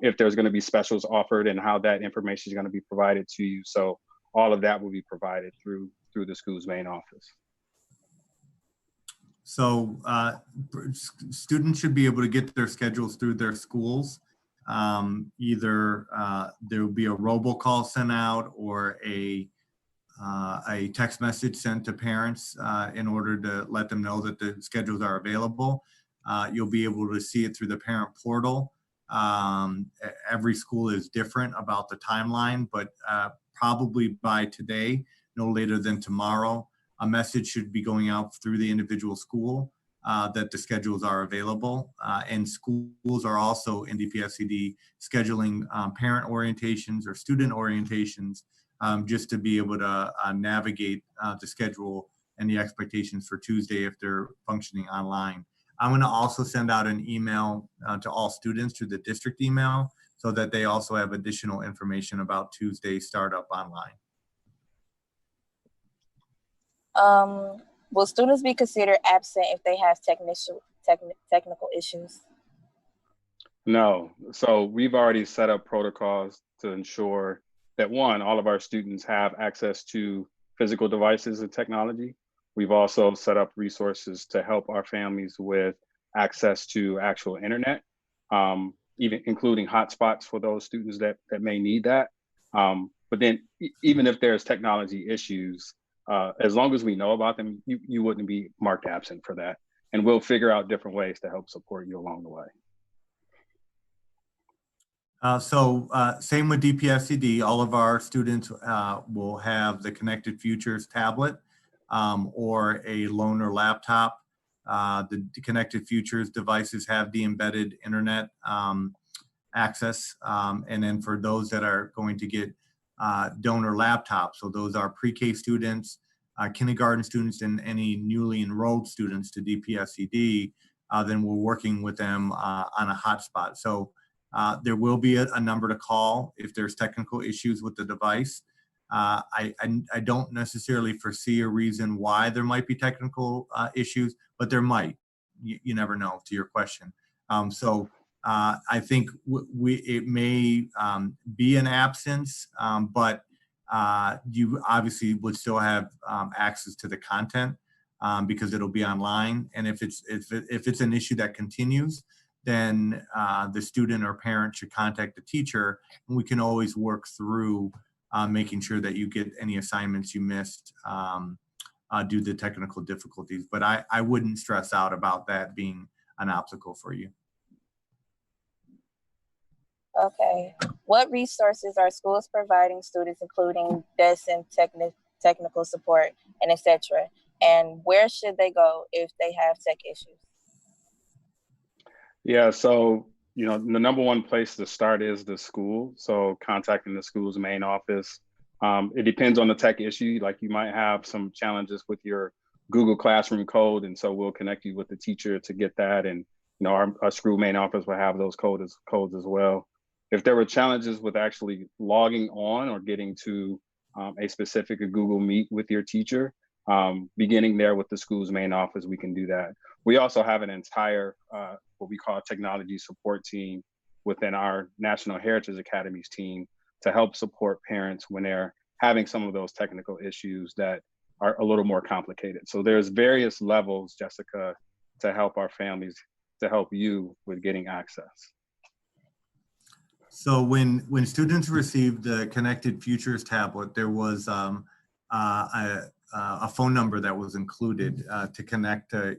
if there's going to be specials offered and how that information is going to be provided to you. So all of that will be provided through the school's main office. So students should be able to get their schedules through their schools. Either there will be a robocall sent out or a text message sent to parents in order to let them know that the schedules are available. You'll be able to see it through the parent portal. Every school is different about the timeline, but probably by today, no later than tomorrow, a message should be going out through the individual school that the schedules are available. And schools are also in DPSCD scheduling parent orientations or student orientations just to be able to navigate the schedule and the expectations for Tuesday if they're functioning online. I'm going to also send out an email to all students through the district email so that they also have additional information about Tuesday startup online. Will students be considered absent if they have technical issues? No. So we've already set up protocols to ensure that, one, all of our students have access to physical devices and technology. We've also set up resources to help our families with access to actual internet, even including hotspots for those students that may need that. But then even if there's technology issues, as long as we know about them, you wouldn't be marked absent for that. And we'll figure out different ways to help support you along the way. Same with DPSCD, all of our students will have the Connected Futures tablet or a loaner laptop. The Connected Futures devices have the embedded internet access. And then for those that are going to get donor laptops, so those are pre-K students, kindergarten students, and any newly enrolled students to DPSCD, then we're working with them on a hotspot. So there will be a number to call if there's technical issues with the device. I don't necessarily foresee a reason why there might be technical issues, but there might. You never know, to your question. I think it may be an absence, but you obviously would still have access to the content because it'll be online. And if it's an issue that continues, then the student or parent should contact the teacher, and we can always work through making sure that you get any assignments you missed due to technical difficulties. But I wouldn't stress out about that being an obstacle for you. Okay. What resources are schools providing students, including desks and technical support and etc.? And where should they go if they have tech issues? Yeah, so the number one place to start is the school. So contacting the school's main office. It depends on the tech issue. Like you might have some challenges with your Google Classroom code, and so we'll connect you with the teacher to get that. And our school main office will have those codes as well. If there were challenges with actually logging on or getting to a specific Google Meet with your teacher, beginning there with the school's main office, we can do that. We also have an entire what we call technology support team within our National Heritage Academies team to help support parents when they're having some of those technical issues that are a little more complicated. So there's various levels, Jessica, to help our families, to help you with getting access. So when students received the Connected Futures tablet, there was a phone number that was included to connect to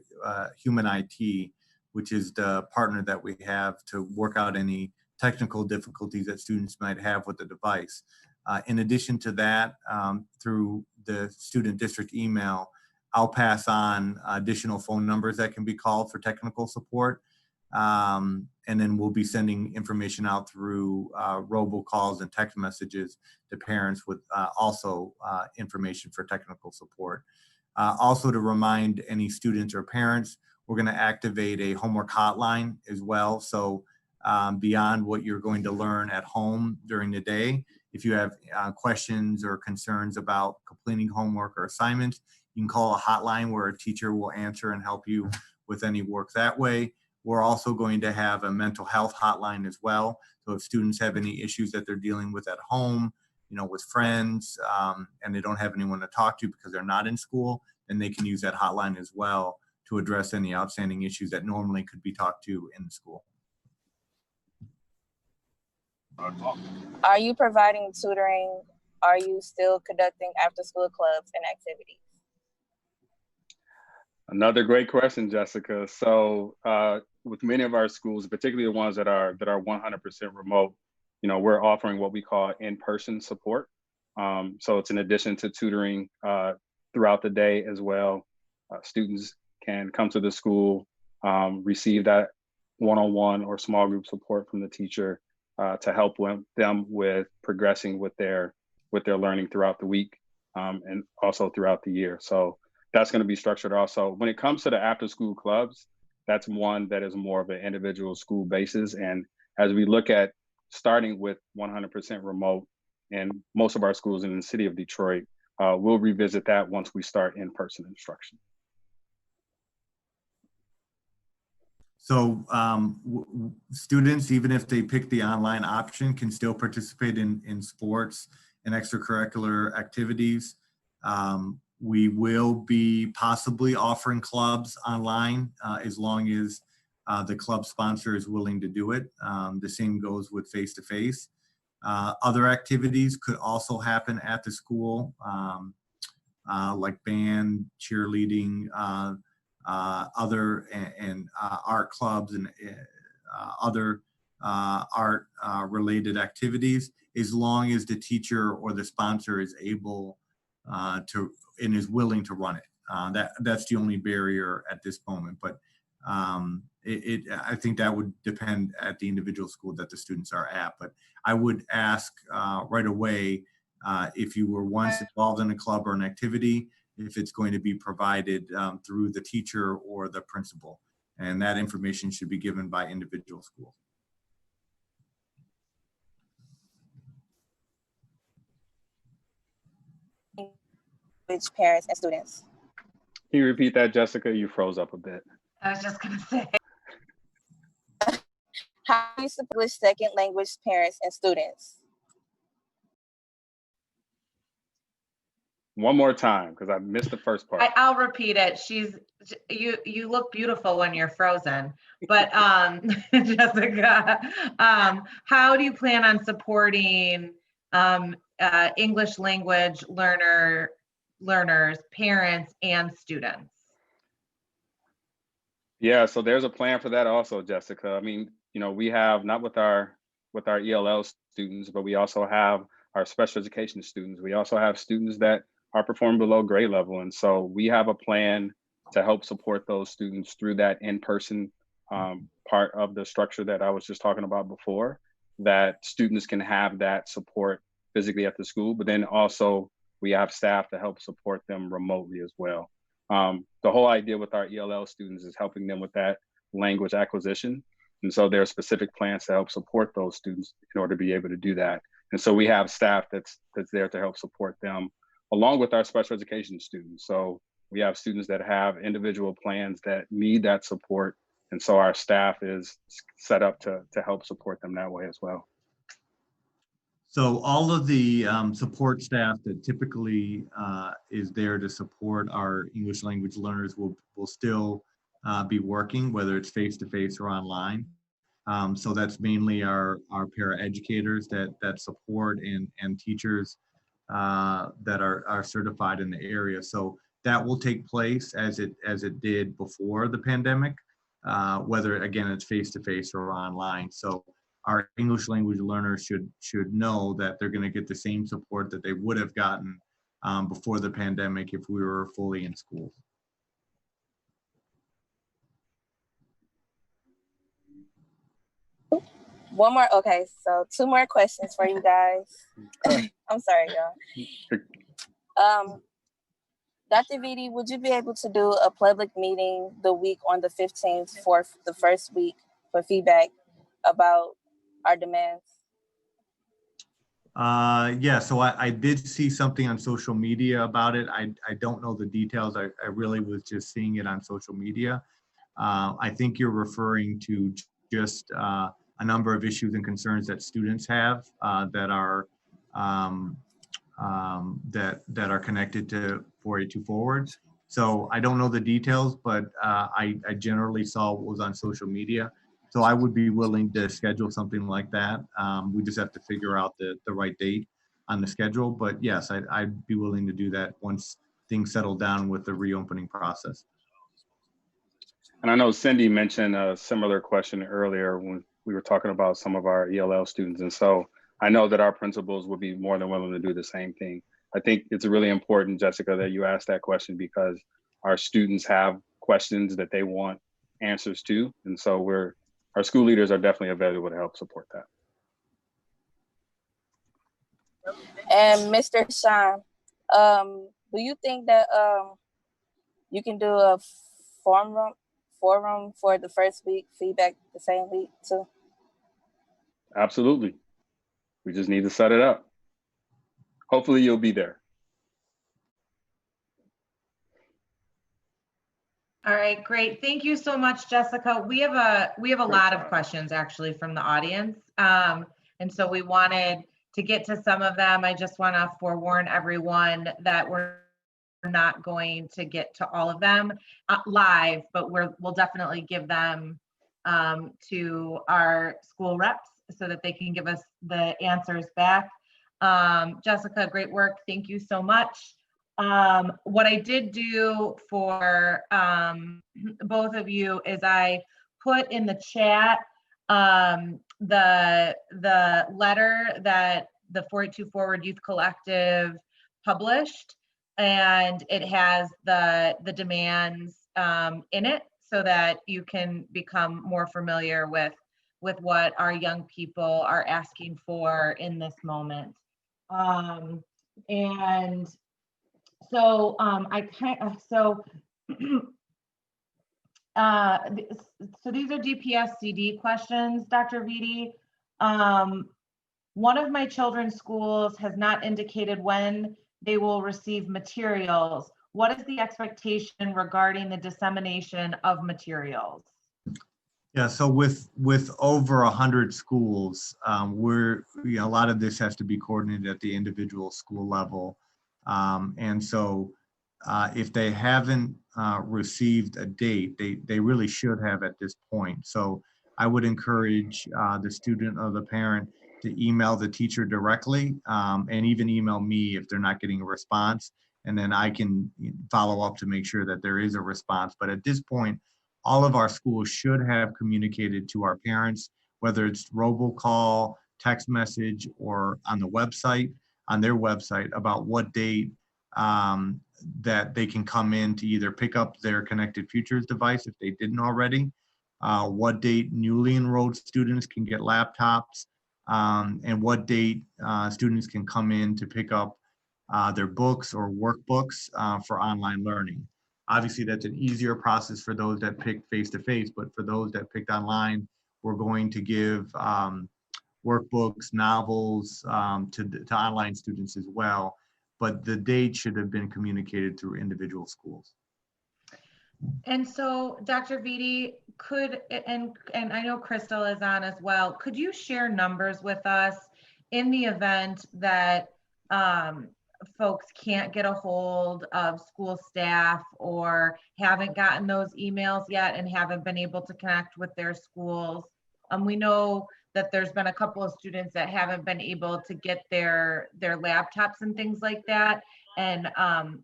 Human IT, which is the partner that we have to work out any technical difficulties that students might have with the device. In addition to that, through the student district email, I'll pass on additional phone numbers that can be called for technical support. And then we'll be sending information out through robocalls and text messages to parents with also information for technical support. Also to remind any students or parents, we're going to activate a homework hotline as well. So beyond what you're going to learn at home during the day, if you have questions or concerns about completing homework or assignments, you can call a hotline where a teacher will answer and help you with any work that way. We're also going to have a mental health hotline as well. So if students have any issues that they're dealing with at home, with friends, and they don't have anyone to talk to because they're not in school, then they can use that hotline as well to address any outstanding issues that normally could be talked to in the school. Are you providing tutoring? Are you still conducting after-school clubs and activities? Another great question, Jessica. So with many of our schools, particularly the ones that are 100% remote, we're offering what we call in-person support. So it's in addition to tutoring throughout the day as well. Students can come to the school, receive that one-on-one or small group support from the teacher to help them with progressing with their learning throughout the week and also throughout the year. So that's going to be structured also. When it comes to the after-school clubs, that's one that is more of an individual school basis. And as we look at starting with 100% remote in most of our schools in the city of Detroit, we'll revisit that once we start in-person instruction. So students, even if they pick the online option, can still participate in sports and extracurricular activities. We will be possibly offering clubs online as long as the club sponsor is willing to do it. The same goes with face-to-face. Other activities could also happen at the school, like band, cheerleading, other and art clubs and other art related activities, as long as the teacher or the sponsor is able to and is willing to run it. That's the only barrier at this moment, but I think that would depend at the individual school that the students are at. But I would ask right away if you were once involved in a club or an activity, if it's going to be provided through the teacher or the principal. And that information should be given by individual schools. Which parents and students? Can you repeat that, Jessica? You froze up a bit. I was just going to say. How do you support English second language parents and students? One more time, because I missed the first part. I'll repeat it. You look beautiful when you're frozen, but Jessica, how do you plan on supporting English language learners, parents, and students? Yeah, so there's a plan for that also, Jessica. I mean, you know, we have not with our ELL students, but we also have our special education students. We also have students that are performing below grade level. And so we have a plan to help support those students through that in-person part of the structure that I was just talking about before, that students can have that support physically at the school, but then also we have staff to help support them remotely as well. The whole idea with our ELL students is helping them with that language acquisition. And so there are specific plans to help support those students in order to be able to do that. And so we have staff that's there to help support them along with our special education students. So we have students that have individual plans that need that support. And so our staff is set up to help support them that way as well. So all of the support staff that typically is there to support our English language learners will still be working, whether it's face-to-face or online. So that's mainly our paraeducators that support and teachers that are certified in the area. So that will take place as it did before the pandemic, whether again it's face-to-face or online. So our English language learners should know that they're going to get the same support that they would have gotten before the pandemic if we were fully in school. One more. Okay, so two more questions for you guys. I'm sorry, y'all. Dr. Vitti, would you be able to do a public meeting the week on the 15th for the first week for feedback about our demands? Yeah, so I did see something on social media about it. I don't know the details. I really was just seeing it on social media. I think you're referring to just a number of issues and concerns that students have that are that are connected to 482 Forward. So I don't know the details, but I generally saw what was on social media. So I would be willing to schedule something like that. We just have to figure out the right date on the schedule. But yes, I'd be willing to do that once things settle down with the reopening process. And I know Cindy mentioned a similar question earlier when we were talking about some of our ELL students. And so I know that our principals would be more than willing to do the same thing. I think it's really important, Jessica, that you ask that question because our students have questions that they want answers to. And so our school leaders are definitely available to help support that. And Mr. Sean, do you think that you can do a forum for the first week feedback the same week too? Absolutely. We just need to set it up. Hopefully you'll be there. All right, great. Thank you so much, Jessica. We have a lot of questions actually from the audience. And so we wanted to get to some of them. I just want to forewarn everyone that we're not going to get to all of them live, but we'll definitely give them to our school reps so that they can give us the answers back. Jessica, great work. Thank you so much. What I did do for both of you is I put in the chat the letter that the 482 Forward Youth Collective published, and it has the demands in it so that you can become more familiar with what our young people are asking for in this moment. And so so these are DPS-CD questions, Dr. Vitti. One of my children's schools has not indicated when they will receive materials. What is the expectation regarding the dissemination of materials? Yeah, so with over 100 schools, a lot of this has to be coordinated at the individual school level. And so if they haven't received a date, they really should have at this point. So I would encourage the student or the parent to email the teacher directly and even email me if they're not getting a response. And then I can follow up to make sure that there is a response. But at this point, all of our schools should have communicated to our parents, whether it's robocall, text message, or on the website, on their website, about what date that they can come in to either pick up their Connected Futures device if they didn't already, what date newly enrolled students can get laptops, and what date students can come in to pick up their books or workbooks for online learning. Obviously, that's an easier process for those that picked face-to-face, but for those that picked online, we're going to give workbooks, novels to online students as well. But the date should have been communicated through individual schools. And so, Dr. Vitti, and I know Crystal is on as well, could you share numbers with us in the event that folks can't get a hold of school staff or haven't gotten those emails yet and haven't been able to connect with their schools? We know that there's been a couple of students that haven't been able to get their laptops and things like that. And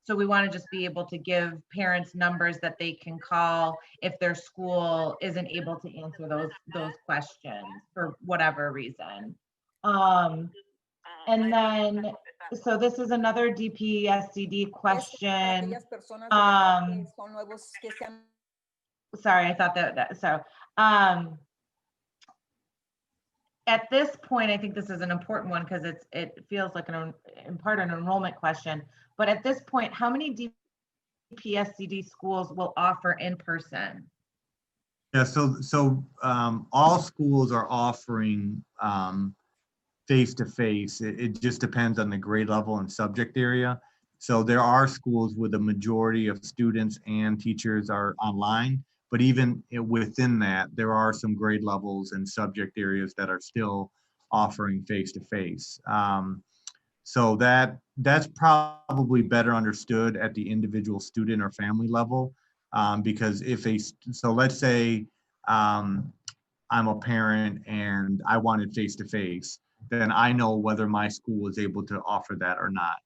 so we want to just be able to give parents numbers that they can call if their school isn't able to answer those questions for whatever reason. And then, so this is another DPSCD question. Sorry, I thought so. At this point, I think this is an important one because it feels like in part an enrollment question. But at this point, how many DPSCD schools will offer in person? Yeah, so all schools are offering face-to-face. It just depends on the grade level and subject area. So there are schools where the majority of students and teachers are online, but even within that, there are some grade levels and subject areas that are still offering face-to-face. So that's probably better understood at the individual student or family level, because so let's say I'm a parent and I wanted face-to-face, then I know whether my school is able to offer that or not.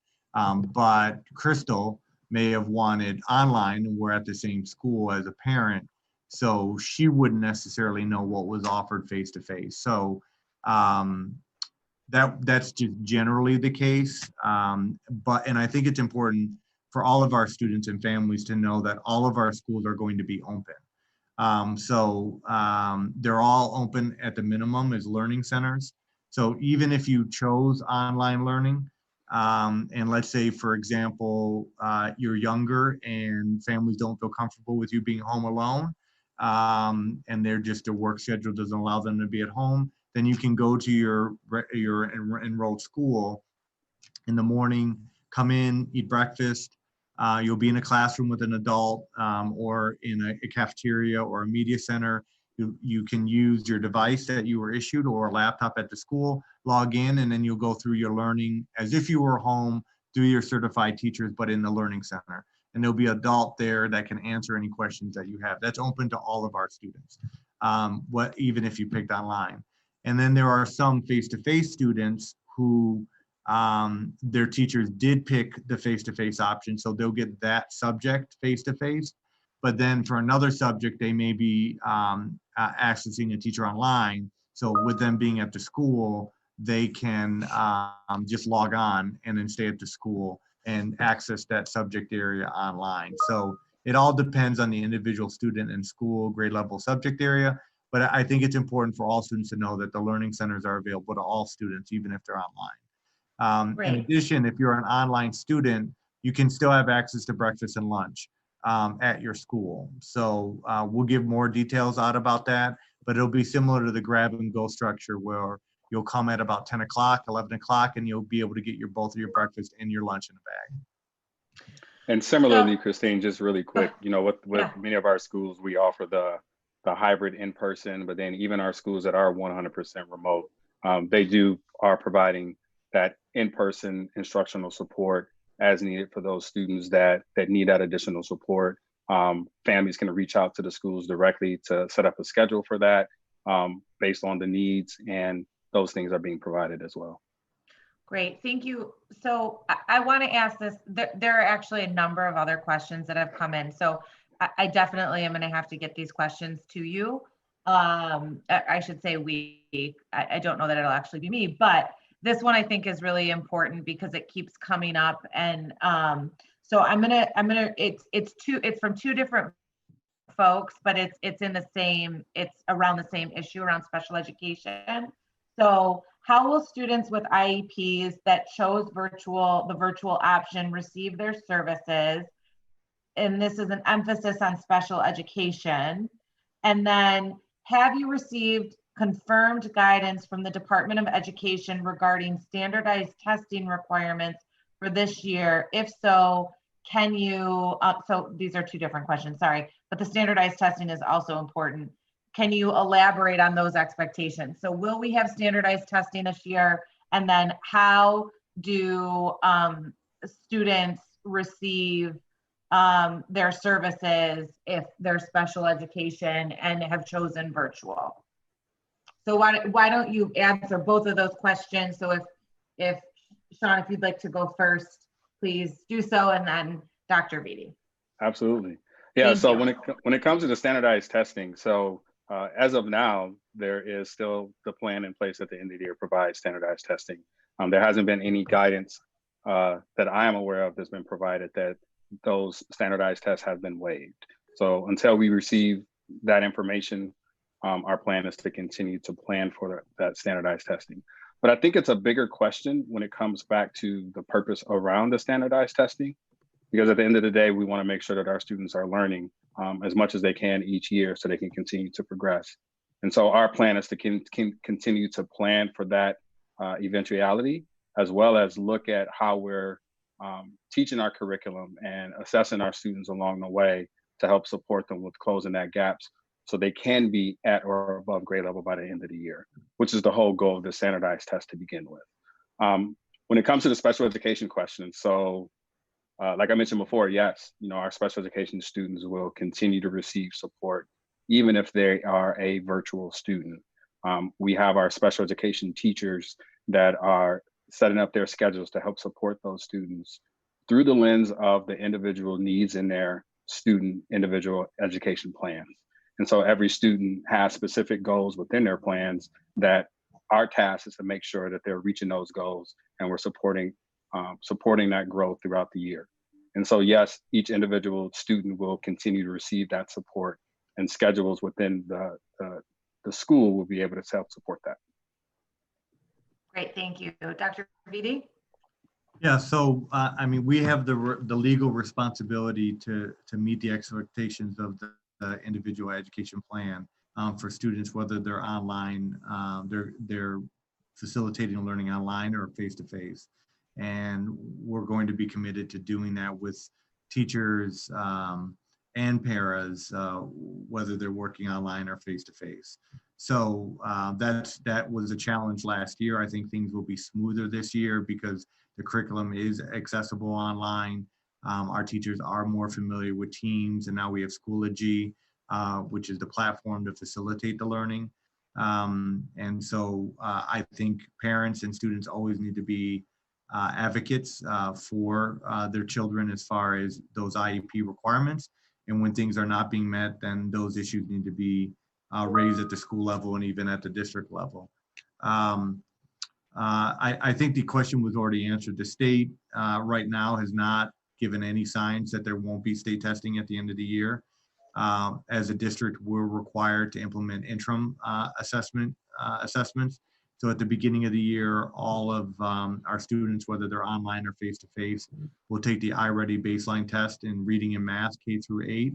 But Crystal may have wanted online, and we're at the same school as a parent, so she wouldn't necessarily know what was offered face-to-face. So that's just generally the case. And I think it's important for all of our students and families to know that all of our schools are going to be open. They're all open at the minimum as learning centers. So even if you chose online learning, and let's say, for example, you're younger and families don't feel comfortable with you being home alone, and their work schedule doesn't allow them to be at home, then you can go to your enrolled school in the morning, come in, eat breakfast. You'll be in a classroom with an adult or in a cafeteria or a media center. You can use your device that you were issued or a laptop at the school, log in, and then you'll go through your learning as if you were home through your certified teachers, but in the learning center. And there'll be an adult there that can answer any questions that you have. That's open to all of our students, even if you picked online. And then there are some face-to-face students who their teachers did pick the face-to-face option, so they'll get that subject face-to-face. But then for another subject, they may be accessing a teacher online. So with them being at the school, they can just log on and then stay at the school and access that subject area online. So it all depends on the individual student and school grade level subject area. But I think it's important for all students to know that the learning centers are available to all students, even if they're online. In addition, if you're an online student, you can still have access to breakfast and lunch at your school. So we'll give more details out about that, but it'll be similar to the grab and go structure where you'll come at about 10 o'clock, 11 o'clock, and you'll be able to get both of your breakfast and your lunch in a bag. And similarly, Christine, just really quick, with many of our schools, we offer the hybrid in-person, but then even our schools that are 100% remote, they are providing that in-person instructional support as needed for those students that need that additional support. Families can reach out to the schools directly to set up a schedule for that based on the needs, and those things are being provided as well. Great, thank you. So I want to ask this, there are actually a number of other questions that have come in. So I definitely am going to have to get these questions to you. I should say we, I don't know that it'll actually be me, but this one I think is really important because it keeps coming up. And so it's from two different folks, but it's around the same issue around special education. So how will students with IEPs that chose the virtual option receive their services? And this is an emphasis on special education. And then, have you received confirmed guidance from the Department of Education regarding standardized testing requirements for this year? If so, can you, so these are two different questions, sorry, but the standardized testing is also important. Can you elaborate on those expectations? So will we have standardized testing this year? And then how do students receive their services if they're special education and have chosen virtual? So why don't you answer both of those questions? So if Sean, if you'd like to go first, please do so, and then Dr. Vitti. Absolutely. Yeah, Thank so you. when it comes to the standardized testing, so as of now, there is still the plan in place at the end of the year provide standardized testing. There hasn't been any guidance that I am aware of that's been provided that those standardized tests have been waived. So until we receive that information, our plan is to continue to plan for that standardized testing. But I think it's a bigger question when it comes back to the purpose around the standardized testing, because at the end of the day, we want to make sure that our students are learning as much as they can each year so they can continue to progress. And so our plan is to continue to plan for that eventuality, as well as look at how we're teaching our curriculum and assessing our students along the way to help support them with closing that gaps so they can be at or above grade level by the end of the year, which is the whole goal of the standardized test to begin with. When it comes to the special education question, so like I mentioned before, yes, our special education students will continue to receive support, even if they are a virtual student. We have our special education teachers that are setting up their schedules to help support those students through the lens of the individual needs in their student individual education plans. And so every student has specific goals within their plans that our task is to make sure that they're reaching those goals and we're supporting that growth throughout the year. And so, yes, each individual student will continue to receive that support, and schedules within the school will be able to help support that. Great, thank you. Dr. Vitti? Yeah, so I mean, we have the legal responsibility to meet the expectations of the individual education plan for students, whether they're online, they're facilitating learning online or face-to-face. And we're going to be committed to doing that with teachers and paras, whether they're working online or face-to-face. So that was a challenge last year. I think things will be smoother this year because the curriculum is accessible online. Our teachers are more familiar with Teams, and now we have Schoology, which is the platform to facilitate the learning. And so I think parents and students always need to be advocates for their children as far as those IEP requirements. And when things are not being met, then those issues need to be raised at the school level and even at the district level. I think the question was already answered. The state right now has not given any signs that there won't be state testing at the end of the year. As a district, we're required to implement interim assessments. So at the beginning of the year, all of our students, whether they're online or face-to-face, will take the iReady baseline test in reading and math, K through 8,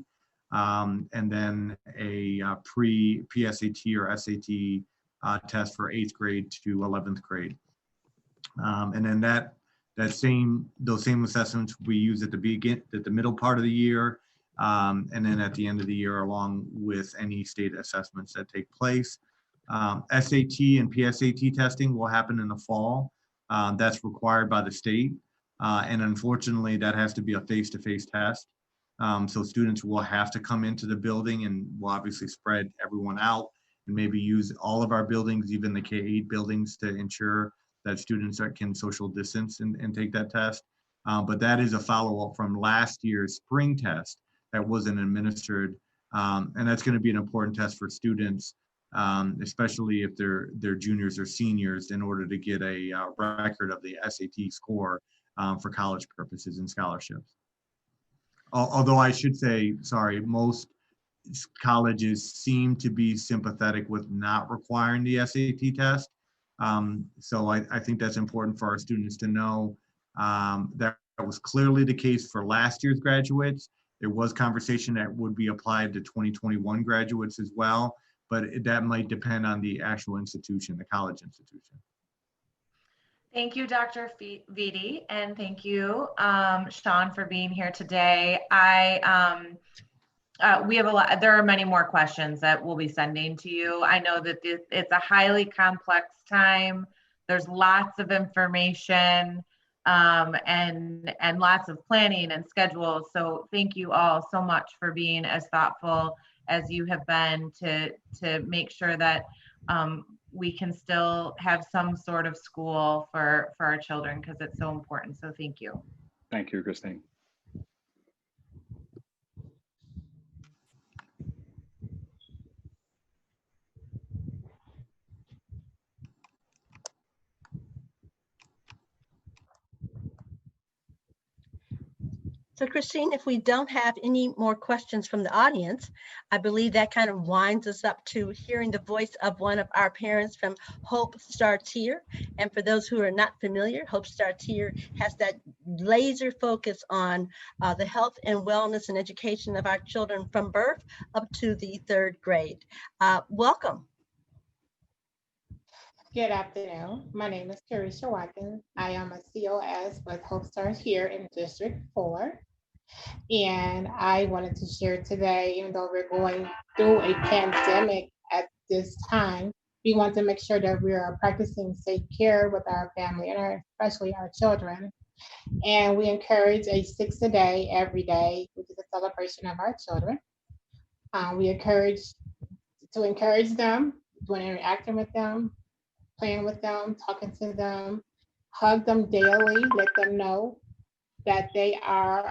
and then a pre-PSAT or SAT test for 8th grade to 11th grade. And then those same assessments we use at the middle part of the year, and then at the end of the year, along with any state assessments that take place. SAT and PSAT testing will happen in the fall. That's required by the state. And unfortunately, that has to be a face-to-face test. So students will have to come into the building, and we'll obviously spread everyone out and maybe use all of our buildings, even the K-8 buildings, to ensure that students can social distance and take that test. But that is a follow-up from last year's spring test that wasn't administered. And that's going to be an important test for students, especially if they're juniors or seniors, in order to get a record of the SAT score for college purposes and scholarships. Although I should say, sorry, most colleges seem to be sympathetic with not requiring the SAT test. So I think that's important for our students to know. That was clearly the case for last year's graduates. There was conversation that would be applied to 2021 graduates as well, but that might depend on the actual institution, the college institution. Thank you, Dr. Vitti, and thank you, Sean, for being here today. We have a lot, there are many more questions that we'll be sending to you. I know that it's a highly complex time. There's lots of information and lots of planning and schedules. So thank you all so much for being as thoughtful as you have been to make sure that we can still have some sort of school for our children, because it's so important. So thank you. Thank you, Christine. So Christine, if we don't have any more questions from the audience, I believe that kind of winds us up to hearing the voice of one of our parents from Hope Star Tier. And for those who are not familiar, Hope Star Tier has that laser focus on the health and wellness and education of our children from birth up to the 3rd grade. Welcome. Good afternoon. My name is Teresa Watkins. I am a COS with Hope Stars here in District 4. And I wanted to share today, even though we're going through a pandemic at this time, we want to make sure that we are practicing safe care with our family and especially our children. And we encourage a 6 a day every day, which is a celebration of our children. We encourage them, when interacting with them, playing with them, talking to them, hug them daily, let them know that they are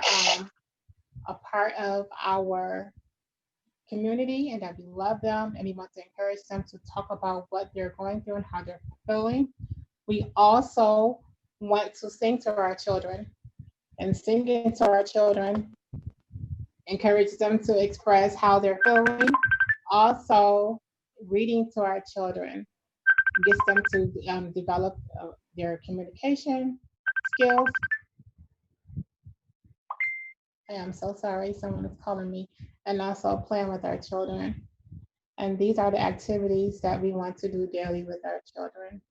a part of our community and that we love them, and we want to encourage them to talk about what they're going through and how they're feeling. We also want to sing to our children, and singing to our children encourage them to express how they're feeling. Also, reading to our children gets them to develop their communication skills. I am so sorry, someone is calling me. And also playing with our children. And these are the activities that we want to do daily with our children.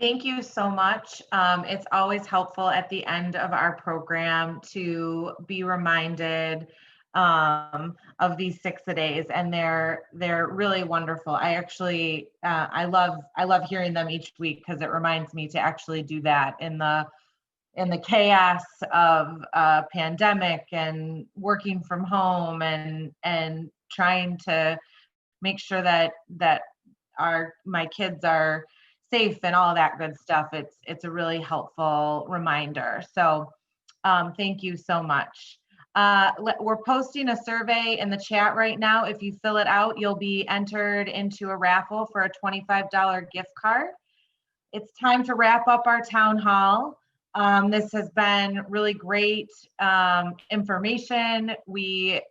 Thank you so much. It's always helpful at the end of our program to be reminded of these 6 a days, and they're really wonderful. I actually I love hearing them each week, because it reminds me to actually do that in the chaos of pandemic and working from home and trying to make sure that my kids are safe and all of that good stuff. It's a really helpful reminder. So thank you so much. We're posting a survey in the chat right now. If you fill it out, you'll be entered into a raffle for a $25 gift card. It's time to wrap up our town hall. This has been really great information. We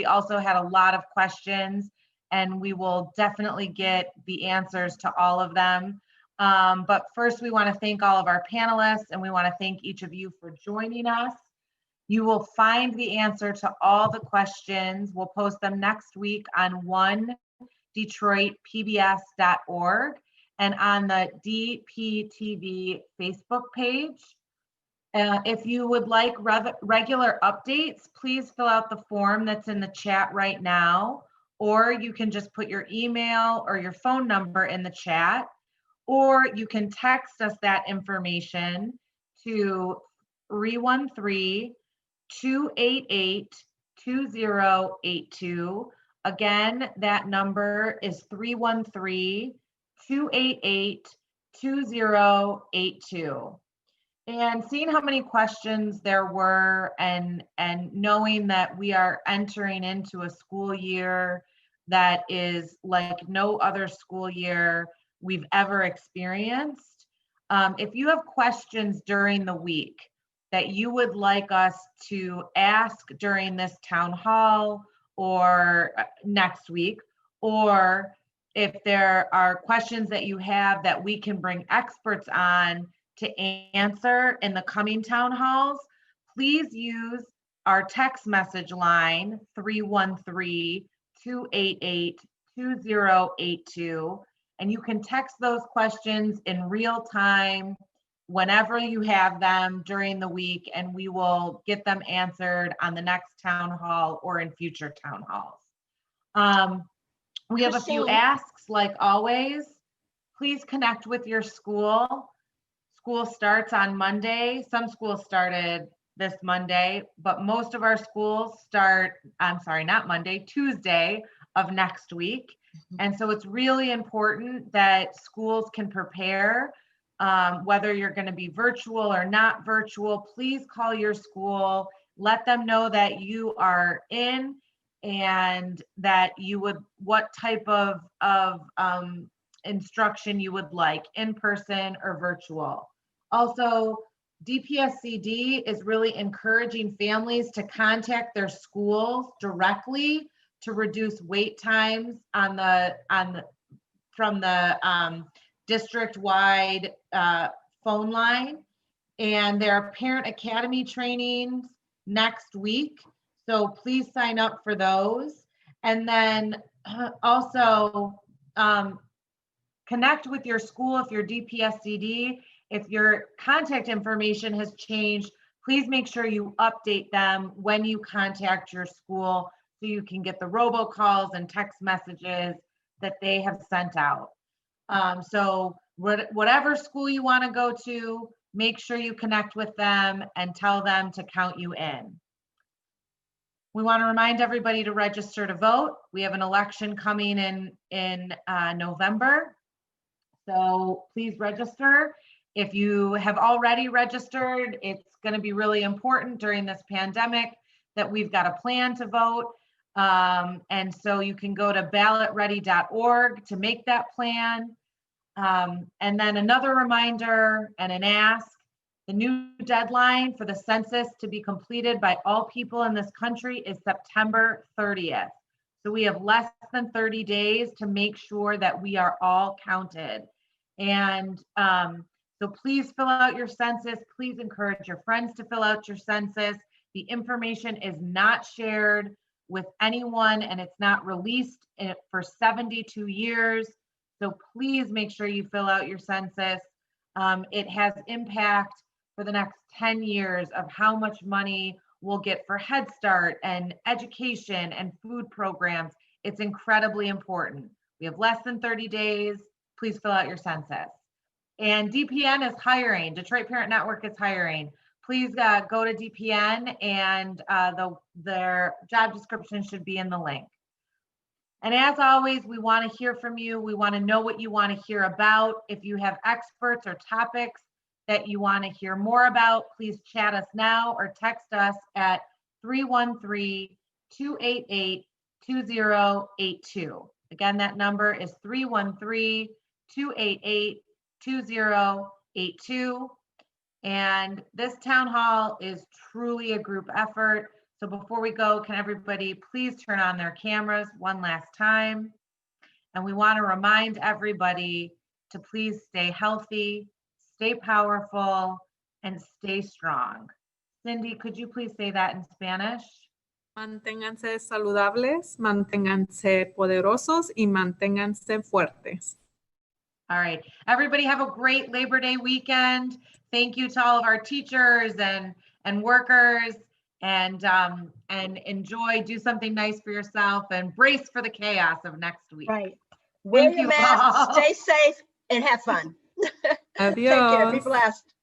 also had a lot of questions, and we will definitely get the answers to all of them. But first, we want to thank all of our panelists, and we want to thank each of you for joining us. You will find the answer to all the questions. We'll post them next week on onedetroitpbs.org and on the DPTV Facebook page. If you would like regular updates, please fill out the form that's in the chat right now, or you can just put your email or your phone number in the chat, or you can text us that information to 313-288-2082. Again, that number is 313-288-2082. And seeing how many questions there were and knowing that we are entering into a school year that is like no other school year we've ever experienced. If you have questions during the week that you would like us to ask during this town hall or next week, or if there are questions that you have that we can bring experts on to answer in the coming town halls, please use our text message line 313-288-2082, and you can text those questions in real time whenever you have them during the week, and we will get them answered on the next town hall or in future town halls. We have a few Christine. asks, like always. Please connect with your school. School starts on Monday. Some schools started this Monday, but most of our schools start, I'm sorry, not Monday, Tuesday of next week. And so it's really important that schools can prepare, whether you're going to be virtual or not virtual. Please call your school, let them know that you are in and that you would, what type of instruction you would like, in person or virtual. Also, DPSCD is really encouraging families to contact their schools directly to reduce wait times from the district-wide phone line. And there are parent academy trainings next week, so please sign up for those. And then also connect with your school if you're DPSCD. If your contact information has changed, please make sure you update them when you contact your school so you can get the robocalls and text messages that they have sent out. So whatever school you want to go to, make sure you connect with them and tell them to count you in. We want to remind everybody to register to vote. We have an election coming in November. So please register. If you have already registered, it's going to be really important during this pandemic that we've got a plan to vote. And so you can go to ballotready.org to make that plan. And then another reminder and an ask, the new deadline for the census to be completed by all people in this country is September 30th. So we have less than 30 days to make sure that we are all counted. And so please fill out your census. Please encourage your friends to fill out your census. The information is not shared with anyone and it's not released for 72 years. So please make sure you fill out your census. It has impact for the next 10 years of how much money we'll get for Head Start and education and food programs. It's incredibly important. We have less than 30 days. Please fill out your census. And DPN is hiring. Detroit Parent Network is hiring. Please go to DPN and their job description should be in the link. And as always, we want to hear from you. We want to know what you want to hear about. If you have experts or topics that you want to hear more about, please chat us now or text us at 313-288-2082. Again, that number is 313-288-2082. And this town hall is truly a group effort. So before we go, can everybody please turn on their cameras one last time? And we want to remind everybody to please stay healthy, stay powerful, and stay strong. Cindy, could you please say that in Spanish? Manténganse saludables, manténganse poderosos y manténganse fuertes. All right, everybody have a great Labor Day weekend. Thank you to all of our teachers and workers, and enjoy, do something nice for yourself and brace for the chaos of next week. Right. Wear Thank your you mask, all. stay safe, and have fun. Adios. Take care. Be blessed.